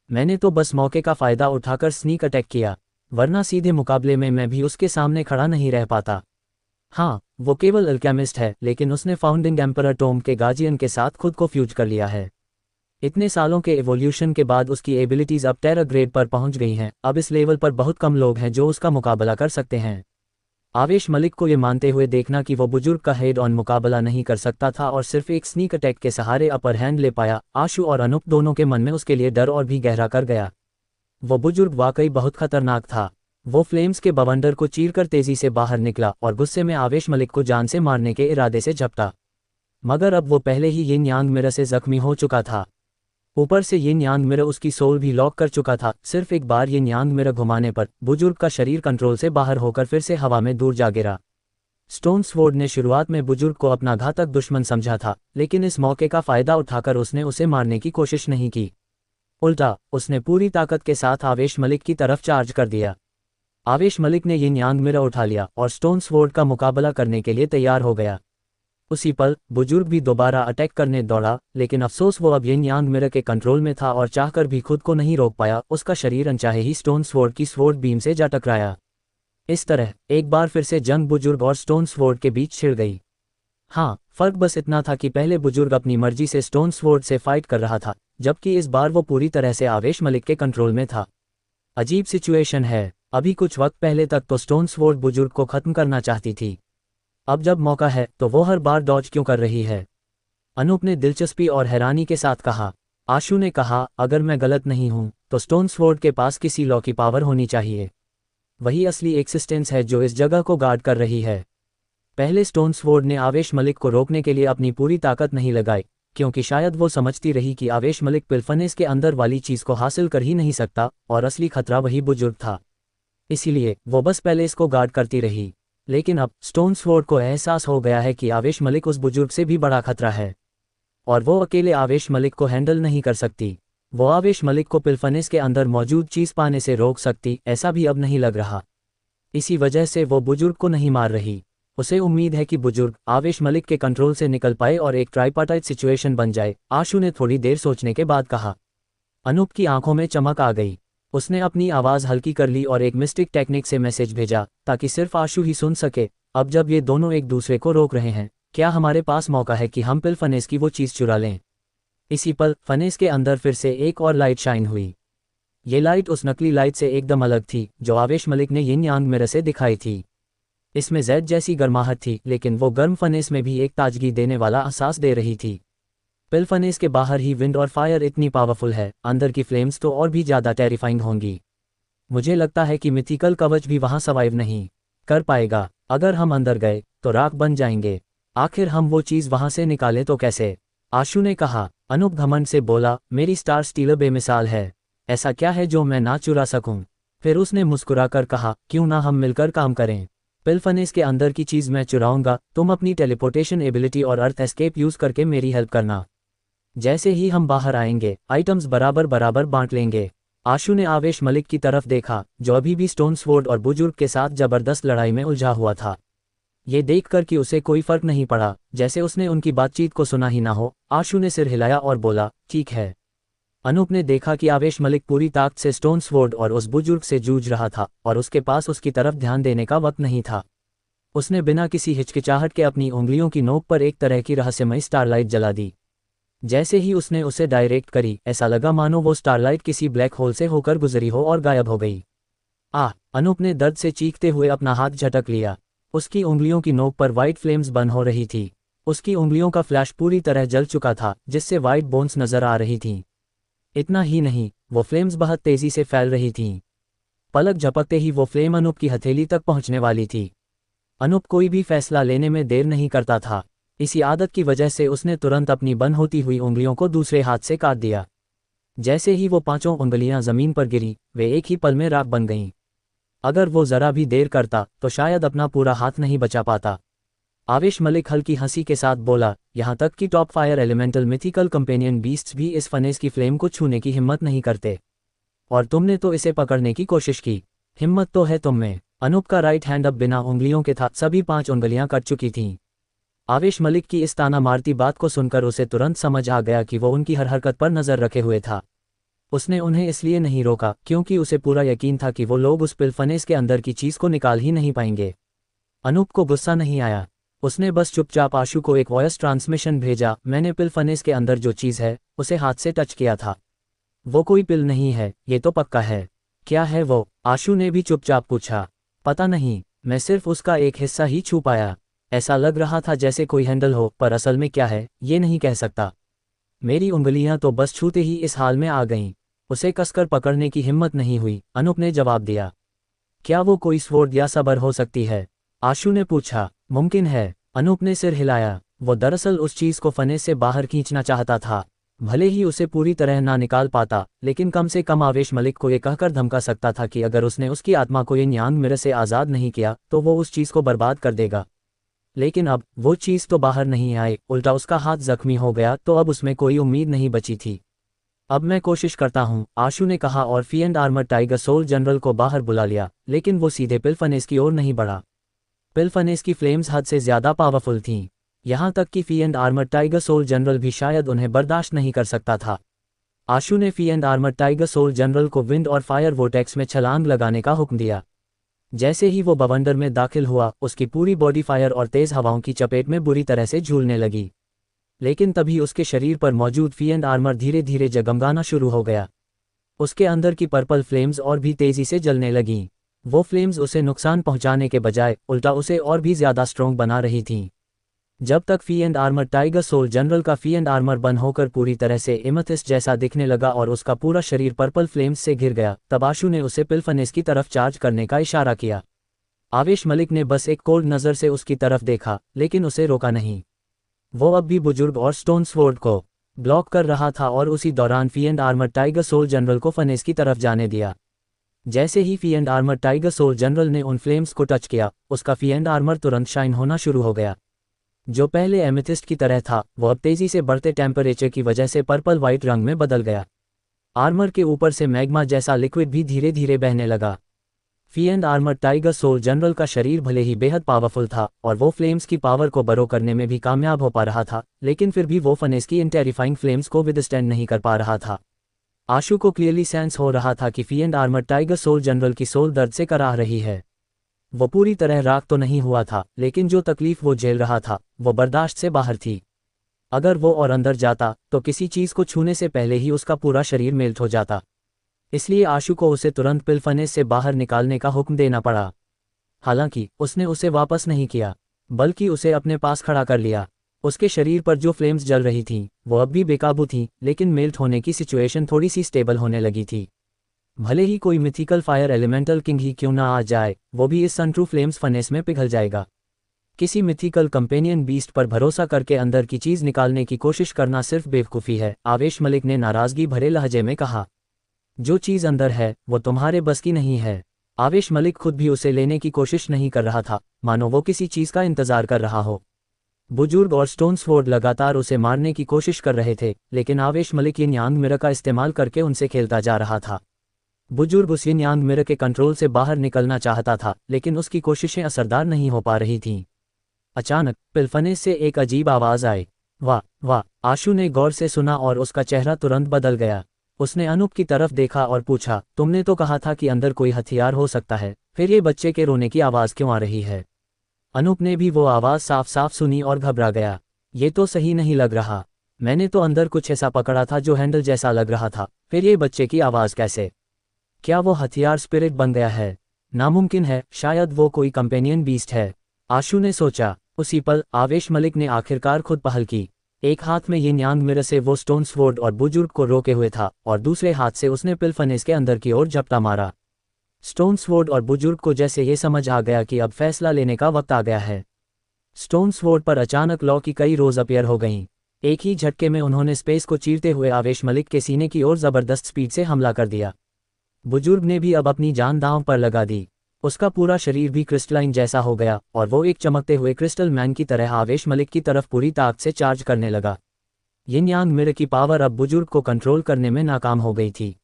मैंने तो बस मौके का फ़ायदा उठाकर स्नीक अटैक किया, वरना सीधे मुकाबले में मैं भी उसके सामने खड़ा नहीं रह पाता। हाँ, वो केवल अल्केमिस्ट है, लेकिन उसने फाउंडिंग एम्परर टोम के गार्जियन के साथ खुद को फ्यूज कर लिया है। इतने सालों के एवोल्यूशन के बाद उसकी एबिलिटीज अब टेरर ग्रेड पर पहुंच गई हैं। अब इस लेवल पर बहुत कम लोग हैं जो उसका मुकाबला कर सकते हैं। आवेश मलिक को ये मानते हुए देखना कि वो बुजुर्ग का हेड ऑन मुकाबला नहीं कर सकता था और सिर्फ एक स्नीक अटैक के सहारे अपर हैंड ले पाया, आशु और अनूप दोनों के मन में उसके लिए डर और भी गहरा कर गया। वो बुजुर्ग वाकई बहुत खतरनाक था। वो फ्लेम्स के बवंडर को चीरकर तेजी से बाहर निकला और गुस्से में आवेश मलिक को जान से मारने के इरादे से झपटा। मगर अब वो पहले ही यिन यांग मिरर से जख्मी हो चुका था। ऊपर से यिन यांग मिरर उसकी सोल भी लॉक कर चुका था। सिर्फ एक बार यिन यांग मिरर घुमाने पर बुजुर्ग का शरीर कंट्रोल से बाहर होकर फिर से हवा में दूर जा गिरा। स्टोन स्वॉर्ड ने शुरुआत में बुजुर्ग को अपना घातक दुश्मन समझा था, लेकिन इस मौके का फायदा उठाकर उसने उसे मारने की कोशिश नहीं की। उल्टा उसने पूरी ताकत के साथ आवेश मलिक की तरफ चार्ज कर दिया। आवेश मलिक ने यिन यांग मिरर उठा लिया और स्टोन स्वॉर्ड का मुकाबला करने के लिए तैयार हो गया। उसी पल बुजुर्ग भी दोबारा अटैक करने दौड़ा, लेकिन अफसोस वो अब यिन यांग मिरर के कंट्रोल में था और चाहकर भी खुद को नहीं रोक पाया। उसका शरीर अनचाहे ही स्टोन स्वॉर्ड की स्वॉर्ड बीम से जा टकराया। इस तरह एक बार फिर से जंग बुजुर्ग और स्टोन स्वॉर्ड के बीच छिड़ गई। हाँ, फर्क बस इतना था कि पहले बुजुर्ग अपनी मर्जी से स्टोन स्वॉर्ड से फाइट कर रहा था, जबकि इस बार वो पूरी तरह से आवेश मलिक के कंट्रोल में था। अजीब सिचुएशन है। अभी कुछ वक्त पहले तक तो स्टोन स्वॉर्ड बुजुर्ग को खत्म करना चाहती थी। अब जब मौका है तो वो हर बार डॉज क्यों कर रही है? अनूप ने दिलचस्पी और हैरानी के साथ कहा। आशु ने कहा, अगर मैं गलत नहीं हूं तो स्टोन स्वॉर्ड के पास किसी लॉ की पावर होनी चाहिए। वही असली एक्सिस्टेंस है जो इस जगह को गार्ड कर रही है। पहले स्टोन स्वॉर्ड ने आवेश मलिक को रोकने के लिए अपनी पूरी ताकत नहीं लगाई, क्योंकि शायद वो समझती रही कि आवेश मलिक पिलफनेस के अंदर वाली चीज को हासिल कर ही नहीं सकता और असली खतरा वही बुजुर्ग था। इसीलिए वो बस पहले इसको गार्ड करती रही। लेकिन अब स्टोन स्वॉर्ड को एहसास हो गया है कि आवेश मलिक उस बुजुर्ग से भी बड़ा खतरा है और वो अकेले आवेश मलिक को हैंडल नहीं कर सकती। वो आवेश मलिक को पिलफनेस के अंदर मौजूद चीज पाने से रोक सकती, ऐसा भी अब नहीं लग रहा। इसी वजह से वो बुजुर्ग को नहीं मार रही। उसे उम्मीद है कि बुजुर्ग आवेश मलिक के कंट्रोल से निकल पाए और एक ट्राइपार्टाइट सिचुएशन बन जाए, आशु ने थोड़ी देर सोचने के बाद कहा। अनूप की आंखों में चमक आ गई। उसने अपनी आवाज़ हल्की कर ली और एक मिस्टिक टेक्निक से मैसेज भेजा ताकि सिर्फ आशु ही सुन सके। अब जब ये दोनों एक दूसरे को रोक रहे हैं, क्या हमारे पास मौका है कि हम पिलफनेस की वो चीज़ चुरा लें? इसी पल फनेस के अंदर फिर से एक और लाइट शाइन हुई। ये लाइट उस नकली लाइट से एकदम अलग थी जो आवेश मलिक ने यिन यांग मिरर से दिखाई थी। इसमें जैद जैसी गर्माहट थी, लेकिन वो गर्म फनेस में भी एक ताजगी देने वाला एहसास दे रही थी। पिलफनेस के बाहर ही विंड और फायर इतनी पावरफुल है, अंदर की फ्लेम्स तो और भी ज़्यादा टेरिफाइंग होंगी। मुझे लगता है कि मिथिकल कवच भी वहाँ सर्वाइव नहीं कर पाएगा। अगर हम अंदर गए तो राख बन जाएंगे। आखिर हम वो चीज़ वहाँ से निकालें तो कैसे? आशु ने कहा। अनूप घमंड से बोला, मेरी स्टार स्टीलर बेमिसाल है। ऐसा क्या है जो मैं ना चुरा सकूं? फिर उसने मुस्कुराकर कहा, क्यों ना हम मिलकर काम करें? पिलफनेस के अंदर की चीज़ मैं चुराऊंगा, तुम अपनी टेलीपोर्टेशन एबिलिटी और अर्थ एस्केप यूज़ करके मेरी हेल्प करना। जैसे ही हम बाहर आएंगे आइटम्स बराबर बराबर बांट लेंगे। आशु ने आवेश मलिक की तरफ देखा, जो अभी भी स्टोन स्वॉर्ड और बुजुर्ग के साथ जबरदस्त लड़ाई में उलझा हुआ था। ये देखकर कि उसे कोई फर्क नहीं पड़ा, जैसे उसने उनकी बातचीत को सुना ही ना हो, आशु ने सिर हिलाया और बोला, ठीक है। अनूप ने देखा कि आवेश मलिक पूरी ताकत से स्टोन स्वॉर्ड और उस बुजुर्ग से जूझ रहा था और उसके पास उसकी तरफ ध्यान देने का वक्त नहीं था। उसने बिना किसी हिचकिचाहट के अपनी उंगलियों की नोक पर एक तरह की रहस्यमयी स्टारलाइट जला दी। जैसे ही उसने उसे डायरेक्ट करी, ऐसा लगा मानो वो स्टारलाइट किसी ब्लैक होल से होकर गुजरी हो और गायब हो गई। अनूप ने दर्द से चीखते हुए अपना हाथ झटक लिया। उसकी उंगलियों की नोक पर वाइट फ्लेम्स बर्न हो रही थी। उसकी उंगलियों का फ्लैश पूरी तरह जल चुका था, जिससे वाइट बोन्स नजर आ रही थीं। इतना ही नहीं, वो फ्लेम्स बहुत तेजी से फैल रही थीं। पलक झपकते ही वो फ्लेम अनूप की हथेली तक पहुंचने वाली थी। अनूप कोई भी फैसला लेने में देर नहीं करता था। इसी आदत की वजह से उसने तुरंत अपनी बंद होती हुई उंगलियों को दूसरे हाथ से काट दिया। जैसे ही वो पांचों उंगलियां जमीन पर गिरी, वे एक ही पल में राख बन गईं। अगर वो जरा भी देर करता तो शायद अपना पूरा हाथ नहीं बचा पाता। आवेश मलिक हल्की हंसी के साथ बोला, यहाँ तक कि top fire elemental mythical companion beasts भी इस फनेस की फ्लेम को छूने की हिम्मत नहीं करते, और तुमने तो इसे पकड़ने की कोशिश की। हिम्मत तो है तुम में। अनूप का राइट हैंड अब बिना उंगलियों के था, सभी 5 उंगलियां कट चुकी थीं। आवेश मलिक की इस ताना मारती बात को सुनकर उसे तुरंत समझ आ गया कि वो उनकी हर हरकत पर नजर रखे हुए था। उसने उन्हें इसलिए नहीं रोका क्योंकि उसे पूरा यकीन था कि वो लोग उस पिलफनेस के अंदर की चीज को निकाल ही नहीं पाएंगे। अनूप को गुस्सा नहीं आया। उसने बस चुपचाप आशु को एक वॉयस ट्रांसमिशन भेजा, मैंने पिल फनेस के अंदर जो चीज़ है उसे हाथ से टच किया था। वो कोई पिल नहीं है, ये तो पक्का है। क्या है वो? आशु ने भी चुपचाप पूछा। पता नहीं, मैं सिर्फ उसका एक हिस्सा ही छू पाया। ऐसा लग रहा था जैसे कोई हैंडल हो, पर असल में क्या है ये नहीं कह सकता। मेरी उंगलियां तो बस छूते ही इस हाल में आ गईं। उसे कसकर पकड़ने की हिम्मत नहीं हुई, अनूप ने जवाब दिया। क्या वो कोई स्वॉर्ड या सबर हो सकती है? आशु ने पूछा। मुमकिन है, अनूप ने सिर हिलाया। वो दरअसल उस चीज़ को फने से बाहर खींचना चाहता था। भले ही उसे पूरी तरह ना निकाल पाता, लेकिन कम से कम आवेश मलिक को ये कहकर धमका सकता था कि अगर उसने उसकी आत्मा को ये न्यान मिरर से आज़ाद नहीं किया तो वो उस चीज़ को बर्बाद कर देगा। लेकिन अब वो चीज़ तो बाहर नहीं आई, उल्टा उसका हाथ जख्मी हो गया, तो अब उसमें कोई उम्मीद नहीं बची थी। अब मैं कोशिश करता हूँ, आशु ने कहा और फीएंड आर्मर टाइगर सोल जनरल को बाहर बुला लिया, लेकिन वो सीधे पिलफनेस की ओर नहीं बढ़ा। पिलफनेस की फ्लेम्स हद से ज़्यादा पावरफुल थीं। यहाँ तक कि फीएंड आर्मर टाइगर सोल जनरल भी शायद उन्हें बर्दाश्त नहीं कर सकता था। आशु ने फीएंड आर्मर टाइगर सोल जनरल को विंड और फायर वोटेक्स में छलांग लगाने का हुक्म दिया। जैसे ही वो बवंडर में दाखिल हुआ, उसकी पूरी बॉडी फायर और तेज़ हवाओं की चपेट में बुरी तरह से झूलने लगी। लेकिन तभी उसके शरीर पर मौजूद फीएंड आर्मर धीरे धीरे जगमगाना शुरू हो गया। उसके अंदर की पर्पल फ्लेम्स और भी तेज़ी से जलने लगीं। वो फ्लेम्स उसे नुकसान पहुंचाने के बजाय उल्टा उसे और भी ज़्यादा स्ट्रॉन्ग बना रही थीं। जब तक फीएंड आर्मर टाइगर सोल जनरल का फीएंड आर्मर बन होकर पूरी तरह से एमेथिस्ट जैसा दिखने लगा और उसका पूरा शरीर पर्पल फ्लेम्स से घिर गया, तब आशु ने उसे पिलफनेस की तरफ चार्ज करने का इशारा किया। आवेश मलिक ने बस एक कोल्ड नज़र से उसकी तरफ देखा, लेकिन उसे रोका नहीं। वो अब भी बुजुर्ग और स्टोन स्वॉर्ड को ब्लॉक कर रहा था और उसी दौरान फीएंड आर्मर टाइगर सोल जनरल को फनेस की तरफ जाने दिया। जैसे ही फीएंड आर्मर टाइगर सोल जनरल ने उन फ्लेम्स को टच किया, उसका फीएंड आर्मर तुरंत शाइन होना शुरू हो गया। जो पहले एमेथिस्ट की तरह था, वो अब तेजी से बढ़ते टेम्परेचर की वजह से पर्पल वाइट रंग में बदल गया। आर्मर के ऊपर से मैग्मा जैसा लिक्विड भी धीरे धीरे बहने लगा। फीएंड आर्मर टाइगर सोल जनरल का शरीर भले ही बेहद पावरफुल था और वो फ्लेम्स की पावर को बरो करने में भी कामयाब हो पा रहा था, लेकिन फिर भी वो फनेस की इन टेरिफाइंग फ्लेम्स को विदस्टैंड नहीं कर पा रहा था। आशु को क्लियरली सेंस हो रहा था कि फीएंड आर्मर टाइगर सोल जनरल की सोल दर्द से कराह रही है। वो पूरी तरह राख तो नहीं हुआ था, लेकिन जो तकलीफ वो झेल रहा था वो बर्दाश्त से बाहर थी। अगर वो और अंदर जाता तो किसी चीज़ को छूने से पहले ही उसका पूरा शरीर मेल्ट हो जाता। इसलिए आशु को उसे तुरंत पिलफनेस से बाहर निकालने का हुक्म देना पड़ा। हालांकि उसने उसे वापस नहीं किया, बल्कि उसे अपने पास खड़ा कर लिया। उसके शरीर पर जो फ्लेम्स जल रही थीं वो अब भी बेकाबू थीं, लेकिन मेल्ट होने की सिचुएशन थोड़ी सी स्टेबल होने लगी थी। भले ही कोई मिथिकल फायर एलिमेंटल किंग ही क्यों ना आ जाए, वो भी इस सनट्रू फ्लेम्स फनेस में पिघल जाएगा। किसी मिथिकल कंपेनियन बीस्ट पर भरोसा करके अंदर की चीज़ निकालने की कोशिश करना सिर्फ बेवकूफ़ी है, आवेश मलिक ने नाराज़गी भरे लहजे में कहा। जो चीज़ अंदर है वो तुम्हारे बस की नहीं है। आवेश मलिक खुद भी उसे लेने की कोशिश नहीं कर रहा था, मानो वो किसी चीज़ का इंतज़ार कर रहा हो। बुजुर्ग और स्टोन स्वॉर्ड लगातार उसे मारने की कोशिश कर रहे थे, लेकिन आवेश मलिक यिन यांग मिरर का इस्तेमाल करके उनसे खेलता जा रहा था। बुजुर्ग उस यिन यांग मिरर के कंट्रोल से बाहर निकलना चाहता था, लेकिन उसकी कोशिशें असरदार नहीं हो पा रही थीं। अचानक पिलफनेस से एक अजीब आवाज़ आई। वाह वाह! आशु ने गौर से सुना और उसका चेहरा तुरंत बदल गया। उसने अनूप की तरफ देखा और पूछा, तुमने तो कहा था कि अंदर कोई हथियार हो सकता है, फिर ये बच्चे के रोने की आवाज़ क्यों आ रही है? अनूप ने भी वो आवाज़ साफ साफ सुनी और घबरा गया। ये तो सही नहीं लग रहा। मैंने तो अंदर कुछ ऐसा पकड़ा था जो हैंडल जैसा लग रहा था, फिर ये बच्चे की आवाज़ कैसे? क्या वो हथियार स्पिरिट बन गया है? नामुमकिन है, शायद वो कोई कंपेनियन बीस्ट है, आशु ने सोचा। उसी पल आवेश मलिक ने आखिरकार खुद पहल की। एक हाथ में यिन यांग मिरर से वो स्टोन स्वॉर्ड और बुजुर्ग को रोके हुए था और दूसरे हाथ से उसने पिलफनेस के अंदर की ओर झपटा मारा। स्टोन स्वॉर्ड और बुजुर्ग को जैसे ये समझ आ गया कि अब फैसला लेने का वक्त आ गया है। स्टोन स्वॉर्ड पर अचानक लॉ की कई रोज अपीयर हो गईं। एक ही झटके में उन्होंने स्पेस को चीरते हुए आवेश मलिक के सीने की ओर जबरदस्त स्पीड से हमला कर दिया। बुजुर्ग ने भी अब अपनी जान दांव पर लगा दी। उसका पूरा शरीर भी क्रिस्टलाइन जैसा हो गया और वो एक चमकते हुए क्रिस्टल मैन की तरह आवेश मलिक की तरफ पूरी ताकत से चार्ज करने लगा। यिन यांग मिरर की पावर अब बुजुर्ग को कंट्रोल करने में नाकाम हो गई थी।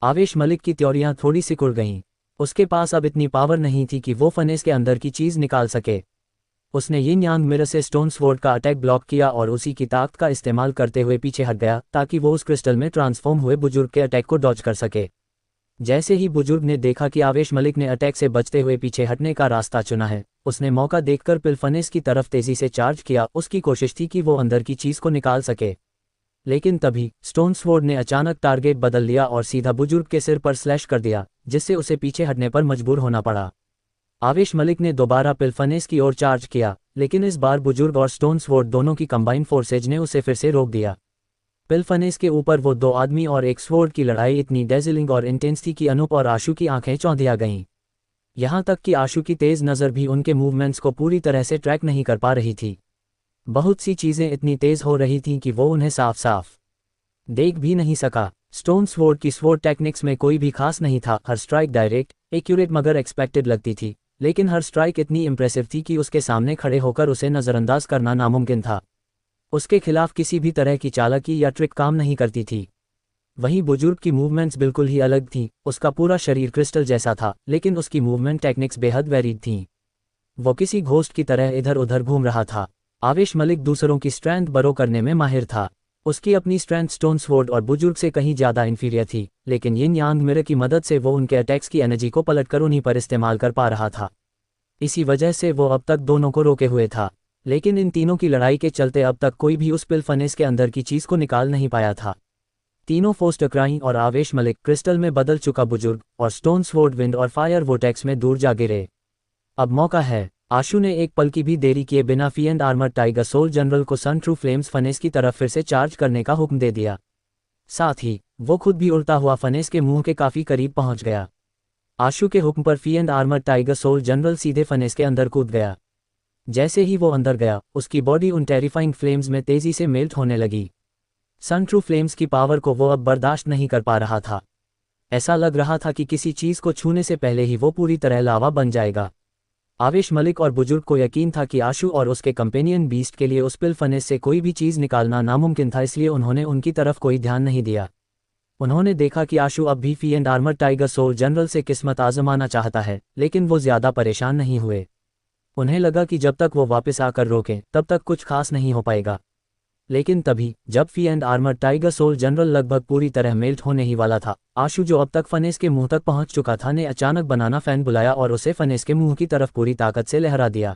आवेश मलिक की त्योरियां थोड़ी सिकुड़ गईं। उसके पास अब इतनी पावर नहीं थी कि वो फनेस के अंदर की चीज़ निकाल सके। उसने यिन यांग मिरर से स्टोन स्वॉर्ड का अटैक ब्लॉक किया और उसी की ताकत का इस्तेमाल करते हुए पीछे हट गया ताकि वो उस क्रिस्टल में ट्रांसफॉर्म हुए बुजुर्ग के अटैक को डॉज कर सके। जैसे ही बुजुर्ग ने देखा कि आवेश मलिक ने अटैक से बचते हुए पीछे हटने का रास्ता चुना है, उसने मौका देखकर पिलफनेस की तरफ तेजी से चार्ज किया। उसकी कोशिश थी कि वो अंदर की चीज को निकाल सके, लेकिन तभी स्टोन स्वॉर्ड ने अचानक टारगेट बदल लिया और सीधा बुजुर्ग के सिर पर स्लैश कर दिया, जिससे उसे पीछे हटने पर मजबूर होना पड़ा। आवेश मलिक ने दोबारा पिलफनेस की ओर चार्ज किया, लेकिन इस बार बुजुर्ग और स्टोन स्वॉर्ड दोनों की कंबाइंड फोर्सेज ने उसे फिर से रोक दिया। पिलफनेस के ऊपर वो दो आदमी और एक स्वॉर्ड की लड़ाई इतनी डेजिलिंग और इंटेंस थी कि अनूप और आशु की आंखें चौंधिया गईं। यहाँ तक कि आशु की तेज नज़र भी उनके मूवमेंट्स को पूरी तरह से ट्रैक नहीं कर पा रही थी। बहुत सी चीज़ें इतनी तेज हो रही थीं कि वो उन्हें साफ साफ देख भी नहीं सका। स्टोन स्वॉर्ड की स्वॉर्ड टेक्निक्स में कोई भी खास नहीं था। हर स्ट्राइक डायरेक्ट, एक्यूरेट मगर एक्सपेक्टेड लगती थी, लेकिन हर स्ट्राइक इतनी इंप्रेसिव थी कि उसके सामने खड़े होकर उसे नज़रअंदाज करना नामुमकिन था। उसके खिलाफ किसी भी तरह की चालाकी या ट्रिक काम नहीं करती थी। वहीं बुजुर्ग की मूवमेंट्स बिल्कुल ही अलग थीं। उसका पूरा शरीर क्रिस्टल जैसा था, लेकिन उसकी मूवमेंट टेक्निक्स बेहद वेरीड थीं। वो किसी घोस्ट की तरह इधर उधर घूम रहा था। आवेश मलिक दूसरों की स्ट्रेंथ बरो करने में माहिर था। उसकी अपनी स्ट्रेंथ स्टोन स्वॉर्ड और बुजुर्ग से कहीं ज़्यादा इंफीरियर थी, लेकिन यिन यांग मिरर की मदद से वो उनके अटैक्स की एनर्जी को पलटकर उन्हीं पर इस्तेमाल कर पा रहा था। इसी वजह से वो अब तक दोनों को रोके हुए था। लेकिन इन तीनों की लड़ाई के चलते अब तक कोई भी उस पिलफनेस के अंदर की चीज़ को निकाल नहीं पाया था। तीनों फोर्स टकराईं और आवेश मलिक क्रिस्टल में बदल चुका बुजुर्ग और स्टोन स्वॉर्ड विंड और फायर वोटेक्स में दूर जा गिरे। अब मौका है। आशु ने एक पल की भी देरी किए बिना फीएंड आर्मर टाइगर सोल जनरल को सन ट्रू फ्लेम्स फनेस की तरफ फिर से चार्ज करने का हुक्म दे दिया। साथ ही वो खुद भी उड़ता हुआ फनेस के मुंह के काफ़ी करीब पहुंच गया। आशु के हुक्म पर फीएंड आर्मर टाइगर सोल जनरल सीधे फनेस के अंदर कूद गया। जैसे ही वो अंदर गया, उसकी बॉडी उन टेरिफाइंग फ्लेम्स में तेजी से मेल्ट होने लगी। सन ट्रू फ्लेम्स की पावर को वो अब बर्दाश्त नहीं कर पा रहा था। ऐसा लग रहा था कि किसी चीज़ को छूने से पहले ही वो पूरी तरह लावा बन जाएगा। आवेश मलिक और बुजुर्ग को यकीन था कि आशु और उसके कंपेनियन बीस्ट के लिए उस पिलफनेस से कोई भी चीज़ निकालना नामुमकिन था, इसलिए उन्होंने उनकी तरफ कोई ध्यान नहीं दिया। उन्होंने देखा कि आशु अब भी फीएंड आर्मर टाइगर सोल जनरल से किस्मत आजमाना चाहता है, लेकिन वो ज़्यादा परेशान नहीं हुए। उन्हें लगा कि जब तक वो वापस आकर रोकें तब तक कुछ खास नहीं हो पाएगा। लेकिन तभी जब फीएंड आर्मर टाइगर सोल जनरल लगभग पूरी तरह मेल्ट होने ही वाला था, आशु जो अब तक फनेस के मुंह तक पहुंच चुका था ने अचानक बनाना फैन बुलाया और उसे फनेस के मुंह की तरफ पूरी ताकत से लहरा दिया।